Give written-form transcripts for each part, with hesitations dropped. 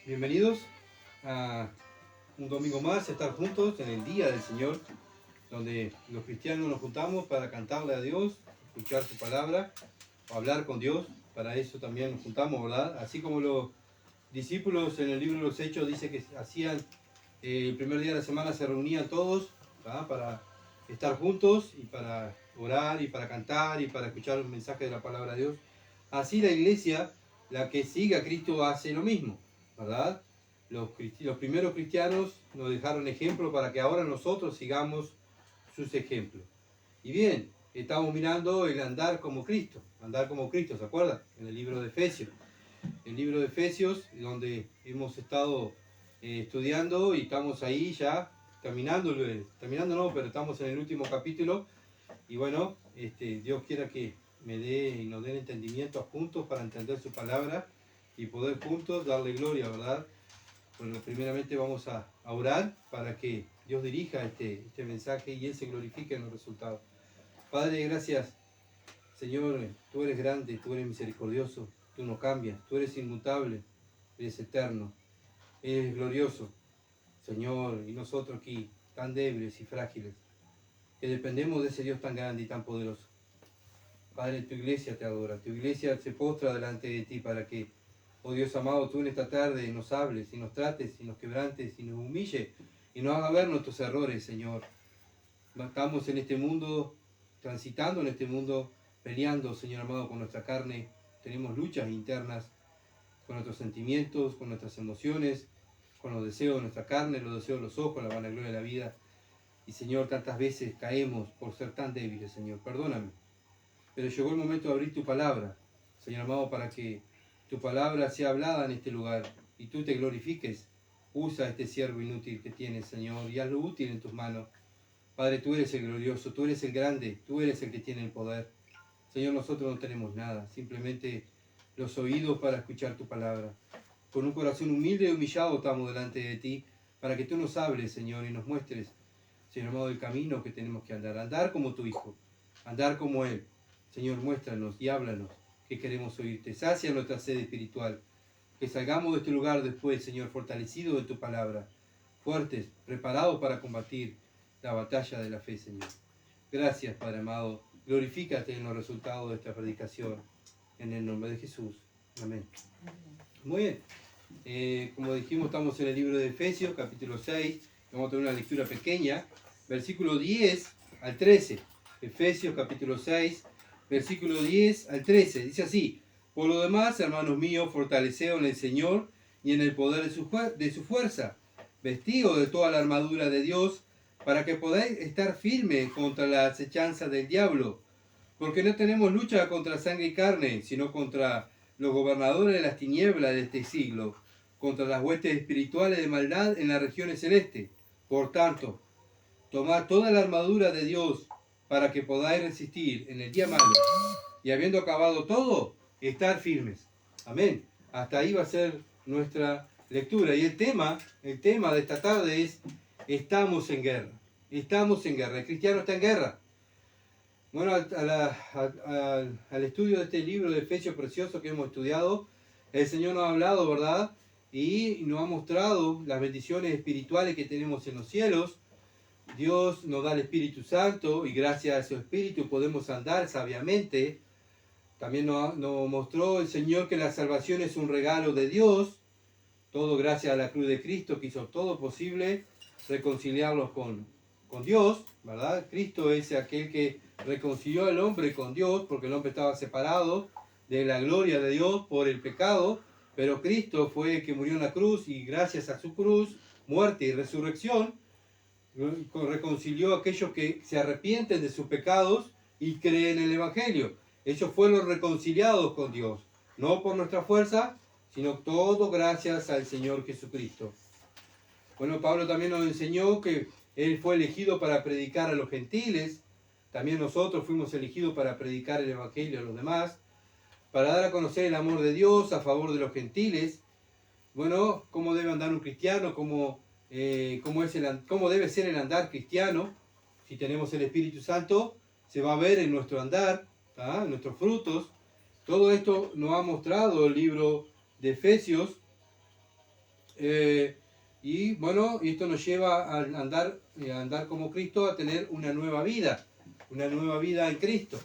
Bienvenidos a un domingo más, a estar juntos en el Día del Señor, donde los cristianos nos juntamos para cantarle a Dios, escuchar su palabra, o hablar con Dios. Para eso también nos juntamos, ¿verdad? Así como los discípulos en el libro de los Hechos dice que hacían el primer día de la semana, se reunían todos, ¿verdad? Para estar juntos y para orar y para cantar y para escuchar el mensaje de la palabra de Dios. Así la iglesia, la que sigue a Cristo, hace lo mismo, ¿verdad? Los primeros cristianos nos dejaron ejemplo para que ahora nosotros sigamos sus ejemplos. Y bien, estamos mirando el andar como Cristo, ¿se acuerdan? En el libro de Efesios. El libro de Efesios, donde hemos estado estudiando y estamos ahí ya terminando no, pero estamos en el último capítulo. Y bueno, Dios quiera que me dé y nos dé entendimiento juntos para entender su palabra y poder juntos darle gloria, ¿verdad? Bueno, primeramente vamos a orar para que Dios dirija este mensaje y Él se glorifique en los resultados. Padre, gracias, Señor, tú eres grande, tú eres misericordioso, tú no cambias, tú eres inmutable, eres eterno, eres glorioso, Señor, y nosotros aquí tan débiles y frágiles, que dependemos de ese Dios tan grande y tan poderoso. Padre, tu iglesia te adora, tu iglesia se postra delante de ti para que, oh Dios amado, tú en esta tarde nos hables y nos trates y nos quebrantes y nos humille y nos haga ver nuestros errores, Señor. Estamos en este mundo, transitando en este mundo, peleando, Señor amado, con nuestra carne. Tenemos luchas internas con nuestros sentimientos, con nuestras emociones, con los deseos de nuestra carne, los deseos de los ojos, la vanagloria de la vida. Y Señor, tantas veces caemos por ser tan débiles, Señor. Perdóname. Pero llegó el momento de abrir tu palabra, Señor amado, para que tu palabra sea hablada en este lugar y tú te glorifiques. Usa este siervo inútil que tienes, Señor, y hazlo útil en tus manos. Padre, tú eres el glorioso, tú eres el grande, tú eres el que tiene el poder. Señor, nosotros no tenemos nada, simplemente los oídos para escuchar tu palabra. Con un corazón humilde y humillado estamos delante de ti, para que tú nos hables, Señor, y nos muestres, Señor amado, el camino que tenemos que andar como tu Hijo, andar como Él. Señor, muéstranos y háblanos, que queremos oírte. Sacia nuestra sed espiritual, que salgamos de este lugar después, Señor, fortalecidos en tu palabra, fuertes, preparados para combatir la batalla de la fe, Señor. Gracias, Padre amado. Glorifícate en los resultados de esta predicación. En el nombre de Jesús. Amén. Muy bien. Como dijimos, estamos en el libro de Efesios, capítulo 6. Vamos a tener una lectura pequeña. Versículo 10 al 13. Efesios, capítulo 6, versículo 10 al 13. Dice así: por lo demás, hermanos míos, fortaleceos en el Señor y en el poder de su fuerza. Vestidos de toda la armadura de Dios, para que podáis estar firmes contra la acechanza del diablo. Porque no tenemos lucha contra sangre y carne, sino contra los gobernadores de las tinieblas de este siglo, contra las huestes espirituales de maldad en las regiones celestes. Por tanto, tomad toda la armadura de Dios para que podáis resistir en el día malo, y habiendo acabado todo, estar firmes. Amén. Hasta ahí va a ser nuestra lectura. Y el tema de esta tarde es: estamos en guerra. Estamos en guerra. El cristiano está en guerra. Bueno, al estudio de este libro de Efesios precioso que hemos estudiado, el Señor nos ha hablado, ¿verdad? Y nos ha mostrado las bendiciones espirituales que tenemos en los cielos. Dios nos da el Espíritu Santo y gracias a su Espíritu podemos andar sabiamente. También nos mostró el Señor que la salvación es un regalo de Dios. Todo gracias a la cruz de Cristo, que hizo todo posible reconciliarlos con Dios, ¿verdad? Cristo es aquel que reconcilió al hombre con Dios, porque el hombre estaba separado de la gloria de Dios por el pecado, pero Cristo fue el que murió en la cruz y gracias a su cruz, muerte y resurrección, reconcilió a aquellos que se arrepienten de sus pecados y creen en el Evangelio. Ellos fueron reconciliados con Dios, no por nuestra fuerza, sino todo gracias al Señor Jesucristo. Bueno, Pablo también nos enseñó que él fue elegido para predicar a los gentiles. También nosotros fuimos elegidos para predicar el Evangelio a los demás, para dar a conocer el amor de Dios a favor de los gentiles. Bueno, cómo debe andar un cristiano, cómo debe ser el andar cristiano. Si tenemos el Espíritu Santo, se va a ver en nuestro andar, en nuestros frutos. Todo esto nos ha mostrado el libro de Efesios. Y bueno, esto nos lleva a andar como Cristo, a tener una nueva vida en Cristo.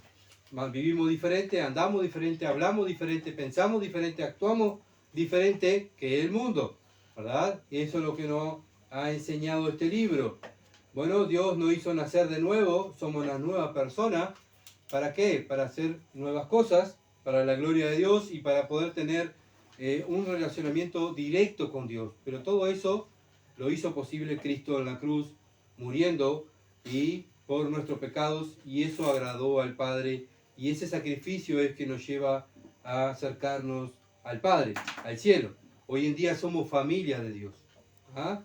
Vivimos diferente, andamos diferente, hablamos diferente, pensamos diferente, actuamos diferente que el mundo, ¿verdad? Eso es lo que nos ha enseñado este libro. Bueno, Dios nos hizo nacer de nuevo, somos una nueva persona. ¿Para qué? Para hacer nuevas cosas, para la gloria de Dios y para poder tener un relacionamiento directo con Dios. Pero todo eso lo hizo posible Cristo en la cruz, muriendo y por nuestros pecados, y eso agradó al Padre, y ese sacrificio es que nos lleva a acercarnos al Padre, al cielo. Hoy en día somos familia de Dios. ¿Ah?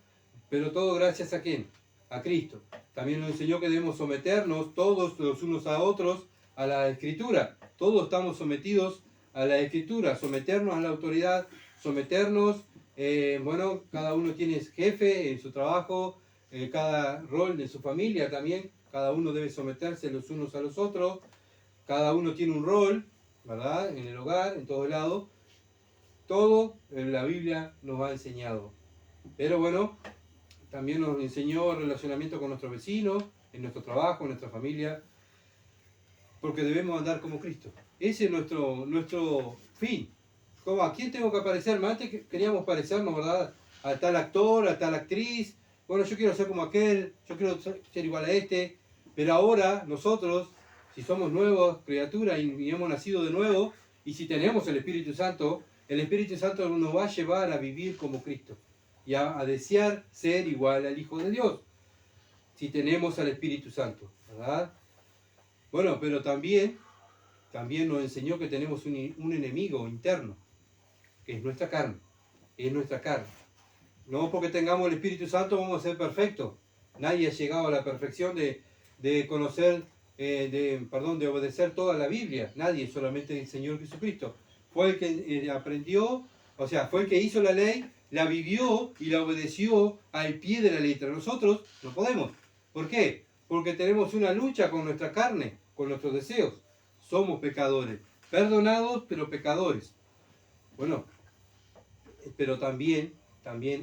Pero todo gracias a ¿quién? A Cristo. También nos enseñó que debemos someternos todos los unos a otros a la Escritura. Todos estamos sometidos a la Escritura, someternos a la autoridad, someternos, bueno, cada uno tiene jefe en su trabajo, cada rol de su familia también, cada uno debe someterse los unos a los otros, cada uno tiene un rol, ¿verdad? En el hogar, en todo lado. Todo en la Biblia nos ha enseñado. Pero bueno, también nos enseñó el relacionamiento con nuestros vecinos, en nuestro trabajo, en nuestra familia, porque debemos andar como Cristo. Ese es nuestro fin. ¿Cómo? ¿A quién tengo que parecerme? Antes queríamos parecernos, ¿verdad? A tal actor, a tal actriz. Bueno, yo quiero ser como aquel, yo quiero ser igual a este. Pero ahora nosotros, si somos nuevas criaturas y hemos nacido de nuevo, y si tenemos el Espíritu Santo nos va a llevar a vivir como Cristo y a desear ser igual al Hijo de Dios, si tenemos al Espíritu Santo, ¿verdad? Bueno, pero también nos enseñó que tenemos un enemigo interno, que es nuestra carne, No porque tengamos el Espíritu Santo vamos a ser perfectos. Nadie ha llegado a la perfección de conocer, de obedecer toda la Biblia. Nadie, solamente el Señor Jesucristo. Fue el que aprendió, o sea, fue el que hizo la ley, la vivió y la obedeció al pie de la letra. Nosotros no podemos. ¿Por qué? Porque tenemos una lucha con nuestra carne, con nuestros deseos. Somos pecadores, perdonados pero pecadores. Bueno, pero también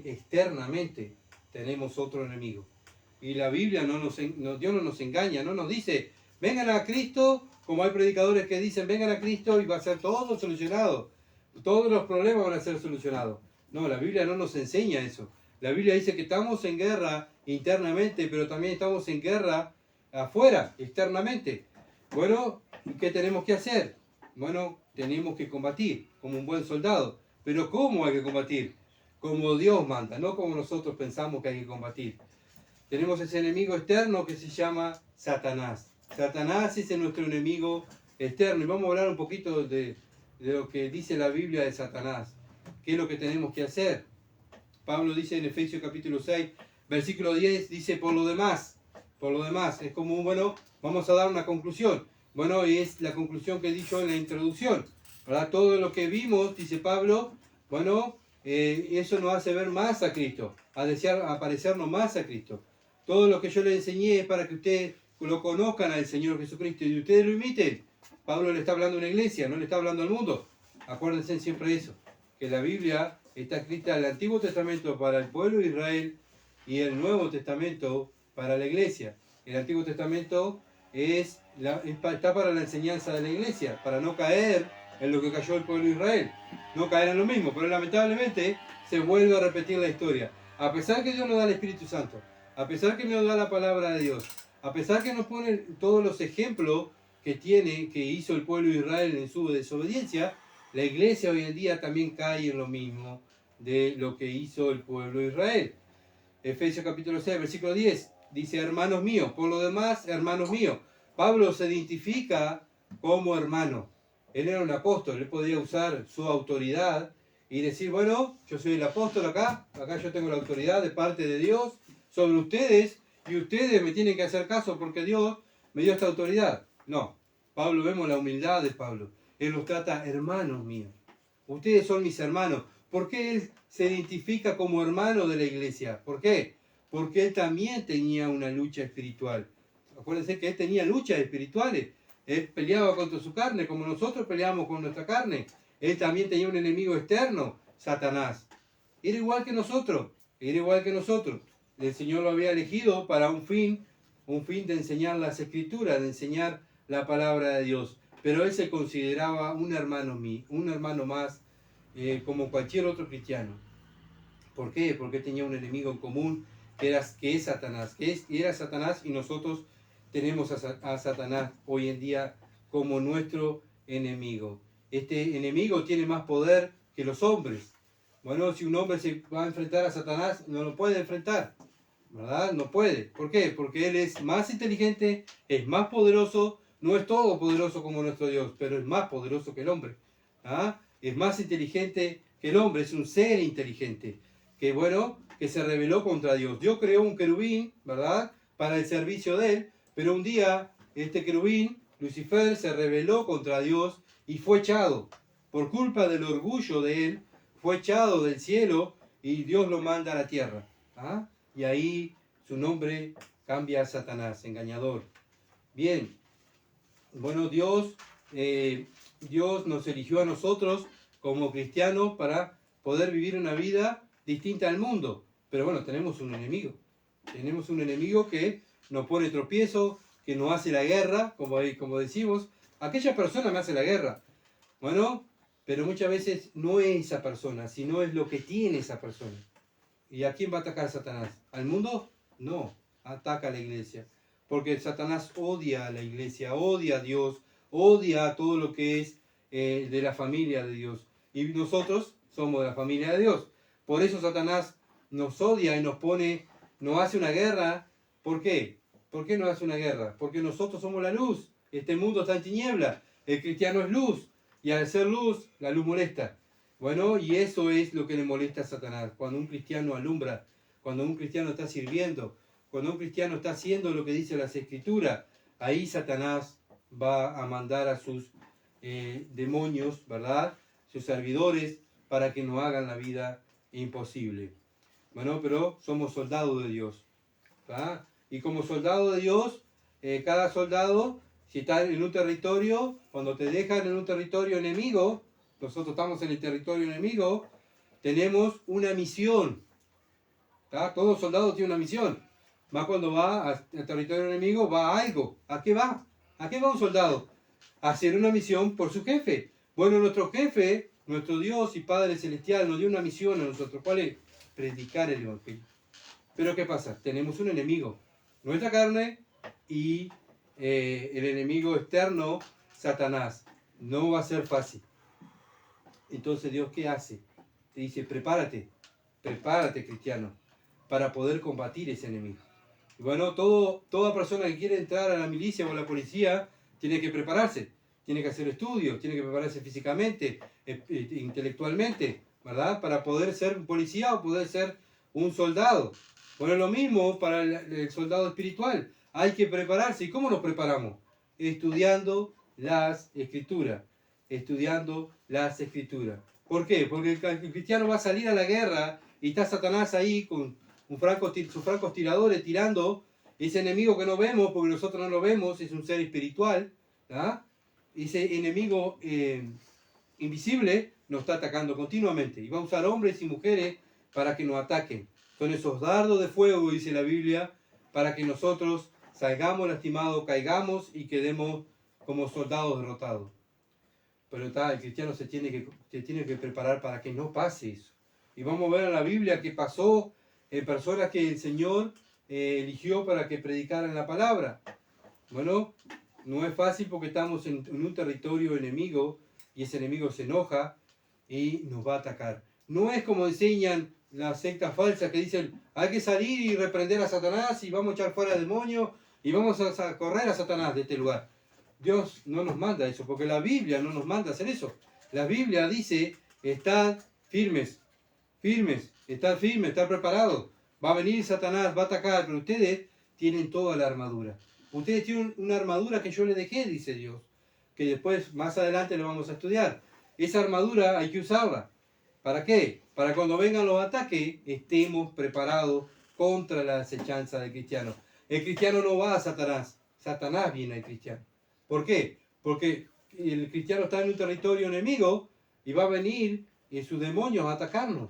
externamente tenemos otro enemigo. Y la Biblia Dios no nos engaña, no nos dice, vengan a Cristo, como hay predicadores que dicen, vengan a Cristo y va a ser todo solucionado. Todos los problemas van a ser solucionados. No, la Biblia no nos enseña eso. La Biblia dice que estamos en guerra internamente, pero también estamos en guerra afuera, externamente. Bueno, ¿qué tenemos que hacer? Bueno, tenemos que combatir como un buen soldado. Pero ¿cómo hay que combatir? Como Dios manda, no como nosotros pensamos que hay que combatir. Tenemos ese enemigo externo que se llama Satanás. Satanás es nuestro enemigo externo. Y vamos a hablar un poquito de lo que dice la Biblia de Satanás. ¿Qué es lo que tenemos que hacer? Pablo dice en Efesios capítulo 6, versículo 10, dice por lo demás, es como, bueno, vamos a dar una conclusión. Bueno, y es la conclusión que he dicho en la introducción, ¿verdad? Todo lo que vimos, dice Pablo, bueno, eso nos hace ver más a Cristo, a desear parecernos más a Cristo. Todo lo que yo le enseñé es para que ustedes lo conozcan al Señor Jesucristo y ustedes lo imiten. Pablo le está hablando a una iglesia, no le está hablando al mundo. Acuérdense siempre de eso, que la Biblia está escrita el Antiguo Testamento para el pueblo de Israel y el Nuevo Testamento para la iglesia. El Antiguo Testamento está para la enseñanza de la iglesia, para no caer en lo que cayó el pueblo de Israel. No caer en lo mismo, pero lamentablemente se vuelve a repetir la historia. A pesar que Dios nos da el Espíritu Santo, a pesar que nos da la palabra de Dios, a pesar que nos pone todos los ejemplos que hizo el pueblo de Israel en su desobediencia, la iglesia hoy en día también cae en lo mismo de lo que hizo el pueblo de Israel. Efesios capítulo 6, versículo 10, dice, hermanos míos, por lo demás, hermanos míos. Pablo se identifica como hermano. Él era un apóstol, él podía usar su autoridad y decir, bueno, yo soy el apóstol acá yo tengo la autoridad de parte de Dios sobre ustedes y ustedes me tienen que hacer caso porque Dios me dio esta autoridad. No, Pablo, vemos la humildad de Pablo. Él los trata hermanos míos. Ustedes son mis hermanos. ¿Por qué él se identifica como hermano de la iglesia? ¿Por qué? Porque él también tenía una lucha espiritual. Acuérdense que él tenía luchas espirituales. Él peleaba contra su carne, como nosotros peleamos con nuestra carne. Él también tenía un enemigo externo, Satanás. era igual que nosotros, era igual que nosotros. El Señor lo había elegido para un fin de enseñar las Escrituras, de enseñar la palabra de Dios. Pero él se consideraba un hermano más, como cualquier otro cristiano. ¿Por qué? Porque tenía un enemigo en común, que es Satanás, era Satanás, y nosotros tenemos a Satanás hoy en día como nuestro enemigo. Este enemigo tiene más poder que los hombres. Bueno, si un hombre se va a enfrentar a Satanás, no lo puede enfrentar, ¿verdad? No puede. ¿Por qué? Porque él es más inteligente, es más poderoso, no es todopoderoso como nuestro Dios, pero es más poderoso que el hombre. ¿Ah? Es más inteligente que el hombre, es un ser inteligente, que se rebeló contra Dios. Dios creó un querubín, ¿verdad?, para el servicio de él, pero un día este querubín, Lucifer, se rebeló contra Dios y fue echado. Por culpa del orgullo de él, fue echado del cielo y Dios lo manda a la tierra. ¿Ah? Y ahí su nombre cambia a Satanás, engañador. Bien, bueno, Dios nos eligió a nosotros como cristianos para poder vivir una vida distinta al mundo. Pero bueno, tenemos un enemigo. Tenemos un enemigo que nos pone tropiezo, que nos hace la guerra, como decimos. Aquella persona me hace la guerra. Bueno, pero muchas veces no es esa persona, sino es lo que tiene esa persona. ¿Y a quién va a atacar Satanás? ¿Al mundo? No, ataca a la iglesia. Porque Satanás odia a la iglesia, odia a Dios, odia a todo lo que es de la familia de Dios. Y nosotros somos de la familia de Dios. Por eso Satanás nos odia y nos hace una guerra. ¿Por qué? ¿Por qué nos hace una guerra? Porque nosotros somos la luz. Este mundo está en tiniebla. El cristiano es luz. Y al ser luz, la luz molesta. Bueno, y eso es lo que le molesta a Satanás. Cuando un cristiano alumbra, cuando un cristiano está sirviendo, cuando un cristiano está haciendo lo que dice las Escrituras, ahí Satanás va a mandar a sus demonios, ¿verdad?, sus servidores, para que nos hagan la vida imposible. Bueno, pero somos soldados de Dios, ¿verdad? Y como soldado de Dios, cada soldado, si está en un territorio, cuando te dejan en un territorio enemigo, nosotros estamos en el territorio enemigo, tenemos una misión. ¿Tá? Todo soldado tiene una misión. Más cuando va al territorio enemigo, va a algo. ¿A qué va? ¿A qué va un soldado? A hacer una misión por su jefe. Bueno, nuestro jefe, nuestro Dios y Padre Celestial, nos dio una misión a nosotros. ¿Cuál es? Predicar el Evangelio. Pero ¿qué pasa? Tenemos un enemigo. Nuestra carne y el enemigo externo, Satanás. No va a ser fácil. Entonces Dios, ¿qué hace? Te dice, prepárate, cristiano, para poder combatir ese enemigo. Y bueno, toda persona que quiere entrar a la milicia o a la policía tiene que prepararse, tiene que hacer estudios, tiene que prepararse físicamente, intelectualmente, ¿verdad? Para poder ser un policía o poder ser un soldado. Bueno, lo mismo para el soldado espiritual. Hay que prepararse. ¿Y cómo nos preparamos? Estudiando las Escrituras. Estudiando las Escrituras. ¿Por qué? Porque el cristiano va a salir a la guerra y está Satanás ahí con sus francos tiradores tirando. Ese enemigo que no vemos, porque nosotros no lo vemos, es un ser espiritual. ¿Ah? Ese enemigo invisible nos está atacando continuamente. Y va a usar hombres y mujeres para que nos ataquen. Son esos dardos de fuego, dice la Biblia, para que nosotros salgamos lastimados, caigamos y quedemos como soldados derrotados. Pero el cristiano se tiene que preparar para que no pase eso. Y vamos a ver en la Biblia que pasó en personas que el Señor eligió para que predicaran la palabra. Bueno, no es fácil porque estamos en un territorio enemigo y ese enemigo se enoja y nos va a atacar. No es como enseñan las sectas falsas que dicen, hay que salir y reprender a Satanás y vamos a echar fuera al demonio y vamos a correr a Satanás de este lugar. Dios no nos manda eso, porque la Biblia no nos manda hacer eso. La Biblia dice, estad firmes, estad firmes, estad preparados. Va a venir Satanás, va a atacar, pero ustedes tienen toda la armadura. Ustedes tienen una armadura que yo les dejé, dice Dios, que después, más adelante, lo vamos a estudiar. Esa armadura hay que usarla. ¿Para qué? Para cuando vengan los ataques, estemos preparados contra la acechanza del cristiano. El cristiano no va a Satanás, Satanás viene al cristiano. ¿Por qué? Porque el cristiano está en un territorio enemigo y va a venir sus demonios a atacarnos.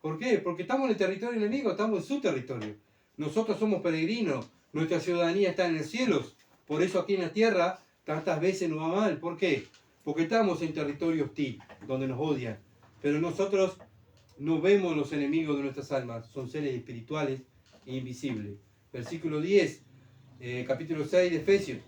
¿Por qué? Porque estamos en el territorio enemigo, estamos en su territorio. Nosotros somos peregrinos, nuestra ciudadanía está en el cielo. Por eso aquí en la tierra tantas veces nos va mal. ¿Por qué? Porque estamos en territorio hostil, donde nos odian. Pero nosotros no vemos los enemigos de nuestras almas, son seres espirituales e invisibles. Versículo 10, capítulo 6 de Efesios.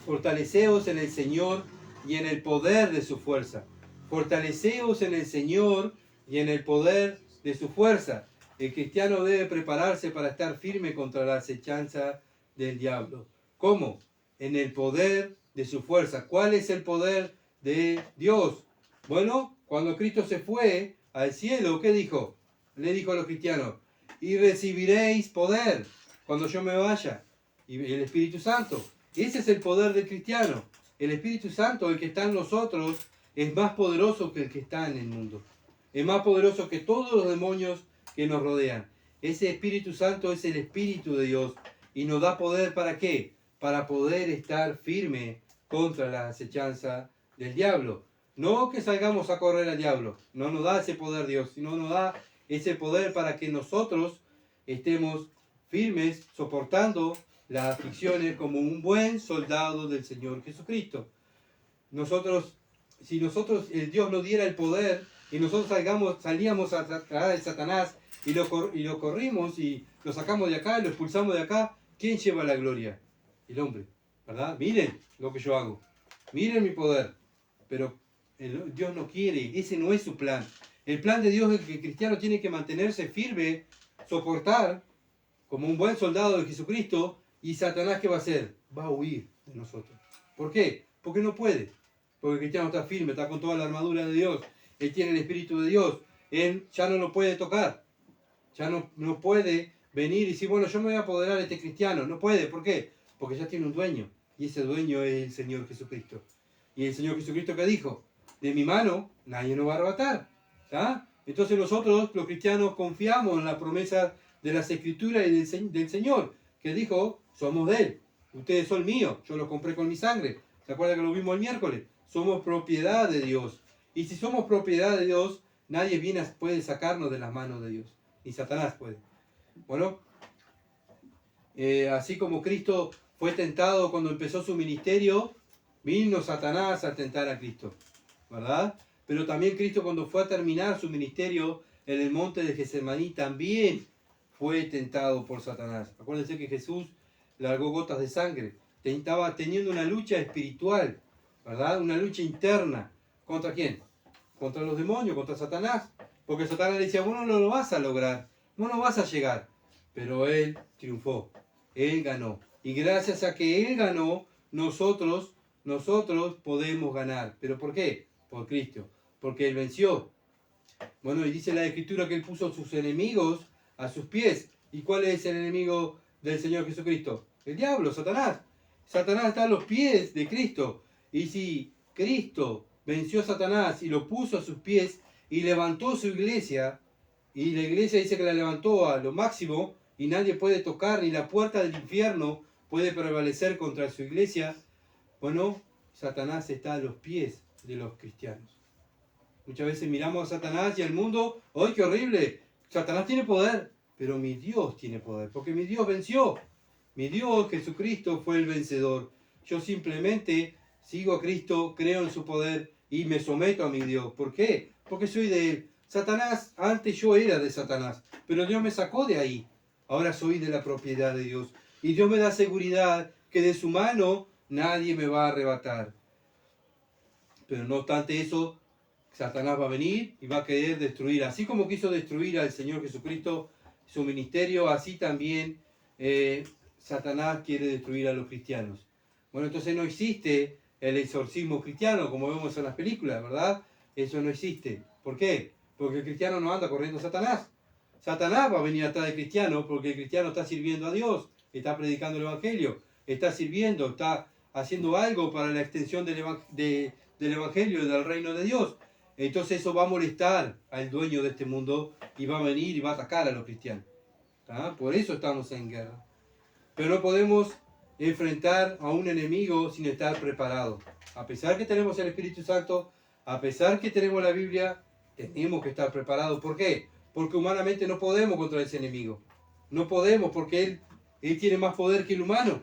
Fortaleceos en el Señor y en el poder de su fuerza. Fortaleceos en el Señor y en el poder de su fuerza. El cristiano debe prepararse para estar firme contra la acechanza del diablo. ¿Cómo? En el poder de su fuerza. ¿Cuál es el poder de Dios? Bueno, cuando Cristo se fue al cielo, ¿qué dijo? Le dijo a los cristianos, y recibiréis poder cuando yo me vaya. Y el Espíritu Santo. Ese es el poder del cristiano. El Espíritu Santo, el que está en nosotros, es más poderoso que el que está en el mundo. Es más poderoso que todos los demonios que nos rodean. Ese Espíritu Santo es el Espíritu de Dios y nos da poder ¿para qué? Para poder estar firme contra la acechanza del diablo. No que salgamos a correr al diablo, no nos da ese poder Dios, sino nos da ese poder para que nosotros estemos firmes, soportando las aflicciones como un buen soldado del Señor Jesucristo. Si nosotros, el Dios nos diera el poder y nosotros salíamos a tratar de Satanás y lo corrimos y lo sacamos de acá, lo expulsamos de acá, ¿quién lleva la gloria? El hombre, ¿verdad? Miren lo que yo hago, miren mi poder, pero Dios no quiere, ese no es su plan. El plan de Dios es que el cristiano tiene que mantenerse firme, soportar como un buen soldado de Jesucristo, y Satanás ¿qué va a hacer? Va a huir de nosotros. ¿Por qué? Porque no puede. Porque el cristiano está firme, está con toda la armadura de Dios, él tiene el Espíritu de Dios, él ya no lo puede tocar, ya no puede venir y decir, bueno, yo me voy a apoderar de este cristiano. No puede, ¿por qué? Porque ya tiene un dueño, y ese dueño es el Señor Jesucristo. Y el Señor Jesucristo ¿qué dijo? De mi mano nadie nos va a arrebatar. ¿Ya? Entonces nosotros, los cristianos, confiamos en la promesa de las Escrituras y del Señor, que dijo, somos de Él, ustedes son míos, yo los compré con mi sangre. ¿Se acuerdan que lo vimos el miércoles? Somos propiedad de Dios. Y si somos propiedad de Dios, nadie puede sacarnos de las manos de Dios. Ni Satanás puede. Bueno, así como Cristo fue tentado cuando empezó su ministerio, vino Satanás a tentar a Cristo, ¿verdad? Pero también Cristo cuando fue a terminar su ministerio en el monte de Getsemaní también fue tentado por Satanás. Acuérdense que Jesús largó gotas de sangre. Estaba teniendo una lucha espiritual, ¿verdad? Una lucha interna. ¿Contra quién? Contra los demonios, contra Satanás. Porque Satanás le decía, vos no lo vas a lograr, vos no vas a llegar. Pero él triunfó, él ganó. Y gracias a que él ganó, nosotros podemos ganar. ¿Pero por qué? Por Cristo. Porque él venció. Bueno, y dice la Escritura que él puso a sus enemigos a sus pies. ¿Y cuál es el enemigo del Señor Jesucristo? El diablo, Satanás. Satanás está a los pies de Cristo. Y si Cristo venció a Satanás y lo puso a sus pies y levantó su iglesia, y la iglesia dice que la levantó a lo máximo y nadie puede tocar, ni la puerta del infierno puede prevalecer contra su iglesia, bueno, Satanás está a los pies de los cristianos. Muchas veces miramos a Satanás y al mundo, ¡ay, qué horrible! Satanás tiene poder, pero mi Dios tiene poder, porque mi Dios venció. Mi Dios, Jesucristo, fue el vencedor. Yo simplemente sigo a Cristo, creo en su poder y me someto a mi Dios. ¿Por qué? Porque soy de Él. Satanás, antes yo era de Satanás, pero Dios me sacó de ahí. Ahora soy de la propiedad de Dios. Y Dios me da seguridad que de su mano nadie me va a arrebatar. Pero no obstante eso, Satanás va a venir y va a querer destruir. Así como quiso destruir al Señor Jesucristo, su ministerio, así también Satanás quiere destruir a los cristianos. Bueno, entonces no existe el exorcismo cristiano, como vemos en las películas, ¿verdad? Eso no existe. ¿Por qué? Porque el cristiano no anda corriendo a Satanás. Satanás va a venir atrás del cristiano porque el cristiano está sirviendo a Dios, está predicando el Evangelio, está sirviendo, está haciendo algo para la extensión del Evangelio y del reino de Dios. Entonces eso va a molestar al dueño de este mundo y va a venir y va a atacar a los cristianos. ¿Tá? Por eso estamos en guerra. Pero no podemos enfrentar a un enemigo sin estar preparados. A pesar que tenemos el Espíritu Santo, a pesar que tenemos la Biblia, tenemos que estar preparados. ¿Por qué? porque humanamente no podemos contra ese enemigo. No podemos porque él tiene más poder que el humano.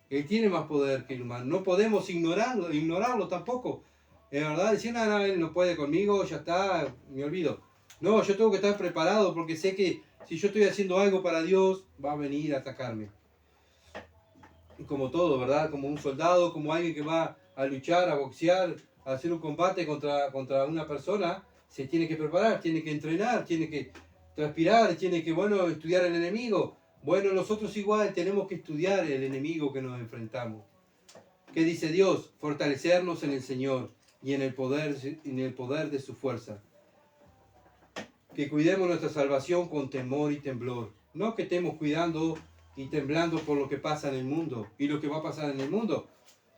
Él tiene más poder que el humano. No podemos ignorarlo tampoco. Es verdad, decir, no, él no puede conmigo, ya está, me olvido. No, yo tengo que estar preparado porque sé que si yo estoy haciendo algo para Dios, va a venir a atacarme. Como todo, ¿verdad? Como un soldado, como alguien que va a luchar, a boxear, a hacer un combate contra una persona, se tiene que preparar, tiene que entrenar, tiene que transpirar, tiene que, estudiar el enemigo. Bueno, nosotros igual tenemos que estudiar el enemigo que nos enfrentamos. ¿Qué dice Dios? Fortalecernos en el Señor y en el poder de su fuerza. Que cuidemos nuestra salvación con temor y temblor. No que estemos cuidando y temblando por lo que pasa en el mundo y lo que va a pasar en el mundo.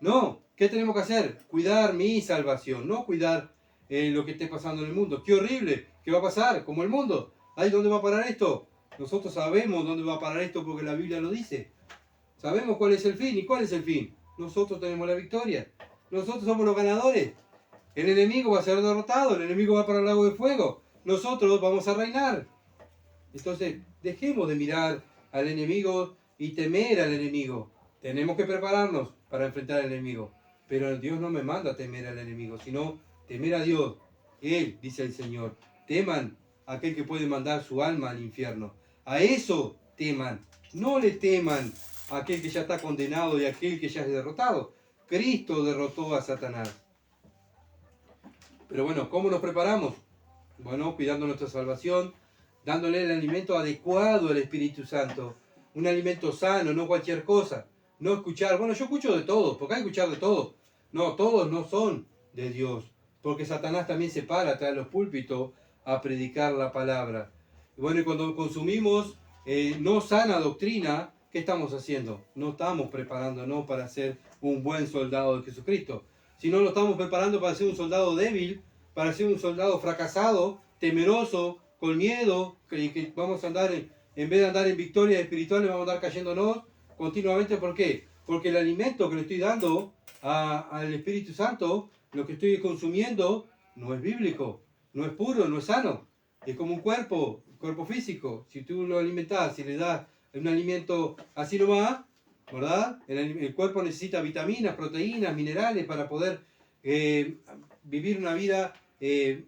No, ¿qué tenemos que hacer? Cuidar mi salvación, no cuidar lo que esté pasando en el mundo. ¡Qué horrible! ¿Qué va a pasar? Como el mundo. ¿Ahí dónde va a parar esto? Nosotros sabemos dónde va a parar esto porque la Biblia lo dice. Sabemos cuál es el fin. ¿Y cuál es el fin? Nosotros tenemos la victoria. Nosotros somos los ganadores. El enemigo va a ser derrotado. El enemigo va para el lago de fuego. Nosotros vamos a reinar. Entonces, dejemos de mirar al enemigo y temer al enemigo. Tenemos que prepararnos para enfrentar al enemigo. Pero Dios no me manda a temer al enemigo, sino temer a Dios. Él, dice el Señor, teman a aquel que puede mandar su alma al infierno. A eso teman. No le teman a aquel que ya está condenado y a aquel que ya es derrotado. Cristo derrotó a Satanás. Pero bueno, ¿cómo nos preparamos? Bueno, cuidando nuestra salvación, dándole el alimento adecuado al Espíritu Santo. Un alimento sano, no cualquier cosa. No escuchar, yo escucho de todo, porque hay que escuchar de todo. No, todos no son de Dios, porque Satanás también se para atrás de los púlpitos a predicar la palabra. Y cuando consumimos no sana doctrina, ¿qué estamos haciendo? No estamos preparándonos para ser un buen soldado de Jesucristo, sino lo estamos preparando para ser un soldado débil, para ser un soldado fracasado, temeroso, con miedo, que vamos a andar, en vez de andar en victorias espirituales, vamos a andar cayéndonos continuamente. ¿Por qué? Porque el alimento que le estoy dando al Espíritu Santo, lo que estoy consumiendo, no es bíblico, no es puro, no es sano. Es como un cuerpo físico. Si tú lo alimentas, si le das un alimento así nomás, ¿verdad? El cuerpo necesita vitaminas, proteínas, minerales para poder vivir una vida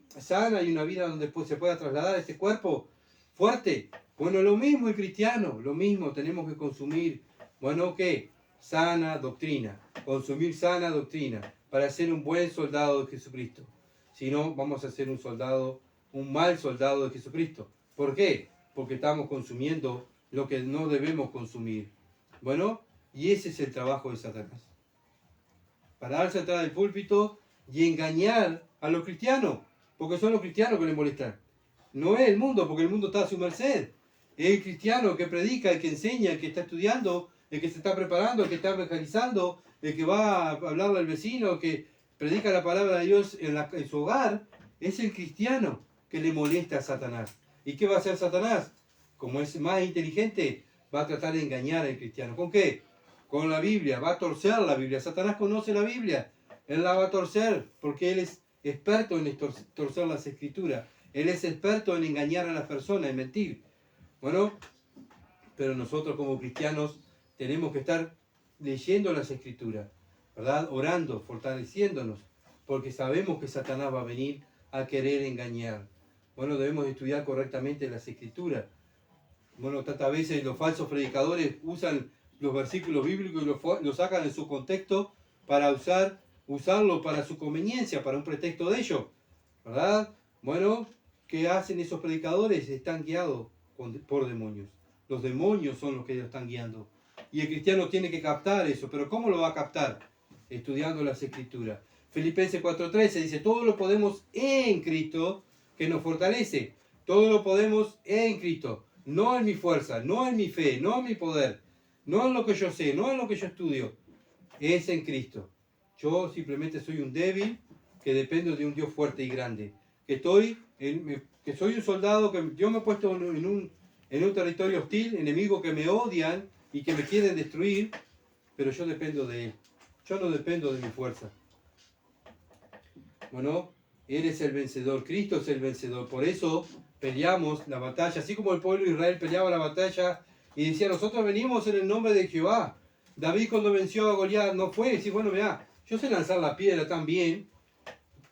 sana y una vida donde se pueda trasladar este cuerpo fuerte. Bueno, lo mismo el cristiano, lo mismo tenemos que consumir. Bueno, ¿qué? Sana doctrina. Consumir sana doctrina para ser un buen soldado de Jesucristo. Si no, vamos a ser un mal soldado de Jesucristo. ¿Por qué? Porque estamos consumiendo lo que no debemos consumir. Bueno, y ese es el trabajo de Satanás. Pararse atrás del púlpito y engañar a los cristianos, porque son los cristianos que les molestan. No es el mundo, porque el mundo está a su merced. Es el cristiano que predica, el que enseña, el que está estudiando, el que se está preparando, el que está evangelizando, el que va a hablarle al vecino, el que predica la palabra de Dios en su hogar. Es el cristiano que le molesta a Satanás. ¿Y qué va a hacer Satanás? Como es más inteligente, va a tratar de engañar al cristiano. ¿Con qué? Con la Biblia. Va a torcer la Biblia. Satanás conoce la Biblia. Él la va a torcer porque él es experto en torcer las escrituras. Él es experto en engañar a las personas, en mentir. Bueno, pero nosotros como cristianos tenemos que estar leyendo las escrituras, ¿verdad? Orando, fortaleciéndonos, porque sabemos que Satanás va a venir a querer engañar. Bueno, debemos estudiar correctamente las escrituras. Bueno, tantas veces los falsos predicadores usan los versículos bíblicos y los sacan de su contexto para usarlo para su conveniencia, para un pretexto de ellos, ¿verdad? Bueno, ¿qué hacen esos predicadores? Están guiados por demonios. Los demonios son los que los están guiando. Y el cristiano tiene que captar eso. ¿Pero cómo lo va a captar? Estudiando las escrituras. Filipenses 4:13 dice, todo lo podemos en Cristo que nos fortalece. Todo lo podemos en Cristo. No en mi fuerza, no en mi fe, no en mi poder, no en lo que yo sé, no en lo que yo estudio. Es en Cristo. Yo simplemente soy un débil que dependo de un Dios fuerte y grande. Que soy un soldado, que Dios me ha puesto en un territorio hostil, enemigos que me odian y que me quieren destruir, pero yo dependo de Él. Yo no dependo de mi fuerza. Bueno, Él es el vencedor, Cristo es el vencedor. Por eso peleamos la batalla, así como el pueblo de Israel peleaba la batalla y decía, nosotros venimos en el nombre de Jehová. David cuando venció a Goliat no fue y decía, bueno, mira, yo sé lanzar la piedra tan bien,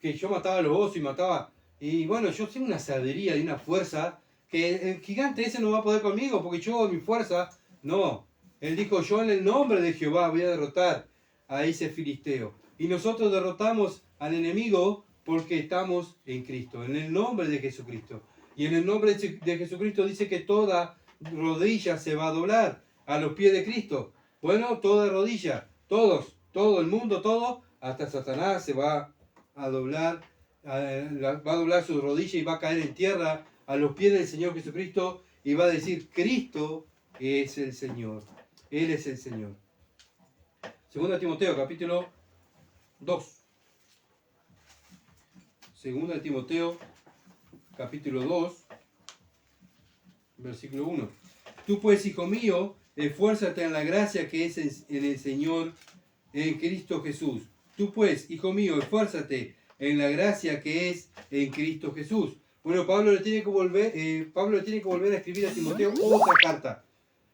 que yo mataba a los osos y mataba, y bueno, yo tengo una sabiduría y una fuerza, que el gigante ese no va a poder conmigo, porque yo, mi fuerza, no. Él dijo, yo en el nombre de Jehová voy a derrotar a ese filisteo. Y nosotros derrotamos al enemigo porque estamos en Cristo, en el nombre de Jesucristo. Y en el nombre de Jesucristo dice que toda rodilla se va a doblar a los pies de Cristo. Bueno, toda rodilla, todos, todo el mundo, todo, hasta Satanás se va a doblar, va a doblar su rodilla y va a caer en tierra a los pies del Señor Jesucristo y va a decir, Cristo es el Señor. Él es el Señor. Segunda Timoteo, capítulo 2. Segunda Timoteo, capítulo 2, versículo 1. Tú pues, hijo mío, esfuérzate en la gracia que es en el Señor, en Cristo Jesús. Tú pues, hijo mío, esfuérzate en la gracia que es en Cristo Jesús. Bueno, Pablo le tiene que volver a escribir a Timoteo otra carta.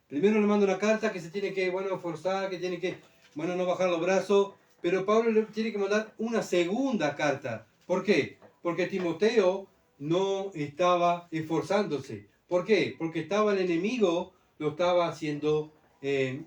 Primero le manda una carta que se tiene que, forzar, que tiene que, no bajar los brazos. Pero Pablo le tiene que mandar una segunda carta. ¿Por qué? Porque Timoteo no estaba esforzándose. ¿Por qué? Porque estaba el enemigo, lo estaba haciendo caer,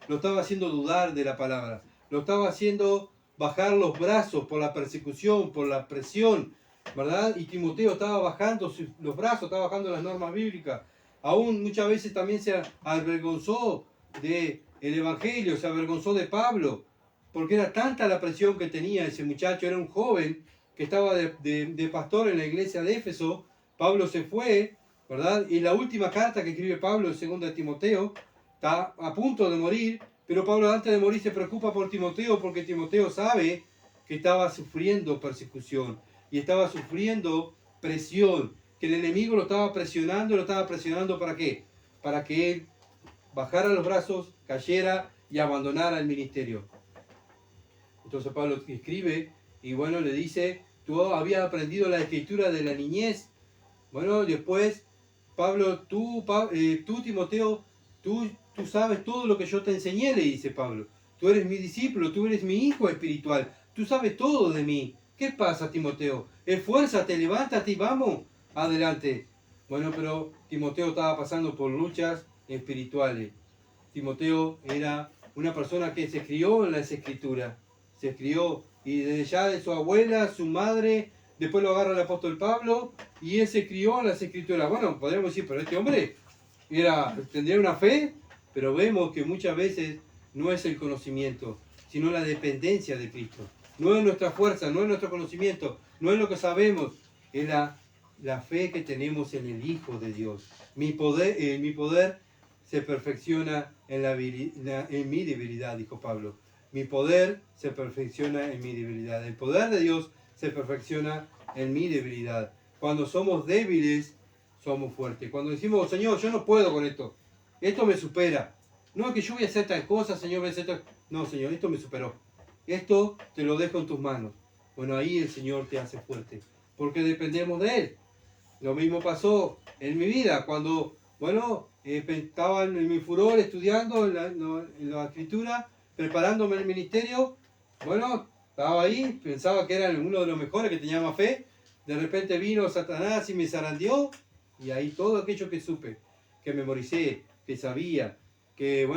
lo estaba haciendo dudar de la palabra, lo estaba haciendo bajar los brazos por la persecución, por la presión, ¿verdad? Y Timoteo estaba bajando los brazos, estaba bajando las normas bíblicas. Aún muchas veces también se avergonzó del Evangelio, se avergonzó de Pablo, porque era tanta la presión que tenía ese muchacho. Era un joven que estaba de pastor en la iglesia de Éfeso. Pablo se fue, ¿verdad? Y la última carta que escribe Pablo en 2 Timoteo, está a punto de morir, pero Pablo antes de morir se preocupa por Timoteo, porque Timoteo sabe que estaba sufriendo persecución y estaba sufriendo presión, que el enemigo lo estaba presionando ¿para qué? Para que él bajara los brazos, cayera y abandonara el ministerio. Entonces Pablo escribe y le dice, tú habías aprendido la escritura de la niñez. Bueno, después Pablo, tú Timoteo, tú sabes todo lo que yo te enseñé, le dice Pablo. Tú eres mi discípulo, tú eres mi hijo espiritual, tú sabes todo de mí. ¿Qué pasa, Timoteo? Esfuérzate, levántate y vamos adelante. Bueno, pero Timoteo estaba pasando por luchas espirituales. Timoteo era una persona que se crió en las escrituras. Se crió y desde ya de su abuela, su madre, después lo agarra el apóstol Pablo y él se crió en las escrituras. Bueno, podríamos decir, pero este hombre tendría una fe, pero vemos que muchas veces no es el conocimiento, sino la dependencia de Cristo. No es nuestra fuerza, no es nuestro conocimiento, no es lo que sabemos, es la fe que tenemos en el Hijo de Dios. Mi poder se perfecciona en mi debilidad, dijo Pablo. Mi poder se perfecciona en mi debilidad. El poder de Dios se perfecciona en mi debilidad. Cuando somos débiles, somos fuertes. Cuando decimos, Señor, yo no puedo con esto me supera. No es que yo voy a hacer tal cosa, Señor, voy a hacer tal... No, Señor, esto me superó. Esto te lo dejo en tus manos. Bueno, ahí el Señor te hace fuerte, porque dependemos de Él. Lo mismo pasó en mi vida, cuando, estaba en mi furor estudiando en la escritura, preparándome en el ministerio. Estaba ahí, pensaba que era uno de los mejores, que tenía más fe. De repente vino Satanás y me zarandeó, y ahí todo aquello que supe, que memoricé, que sabía, que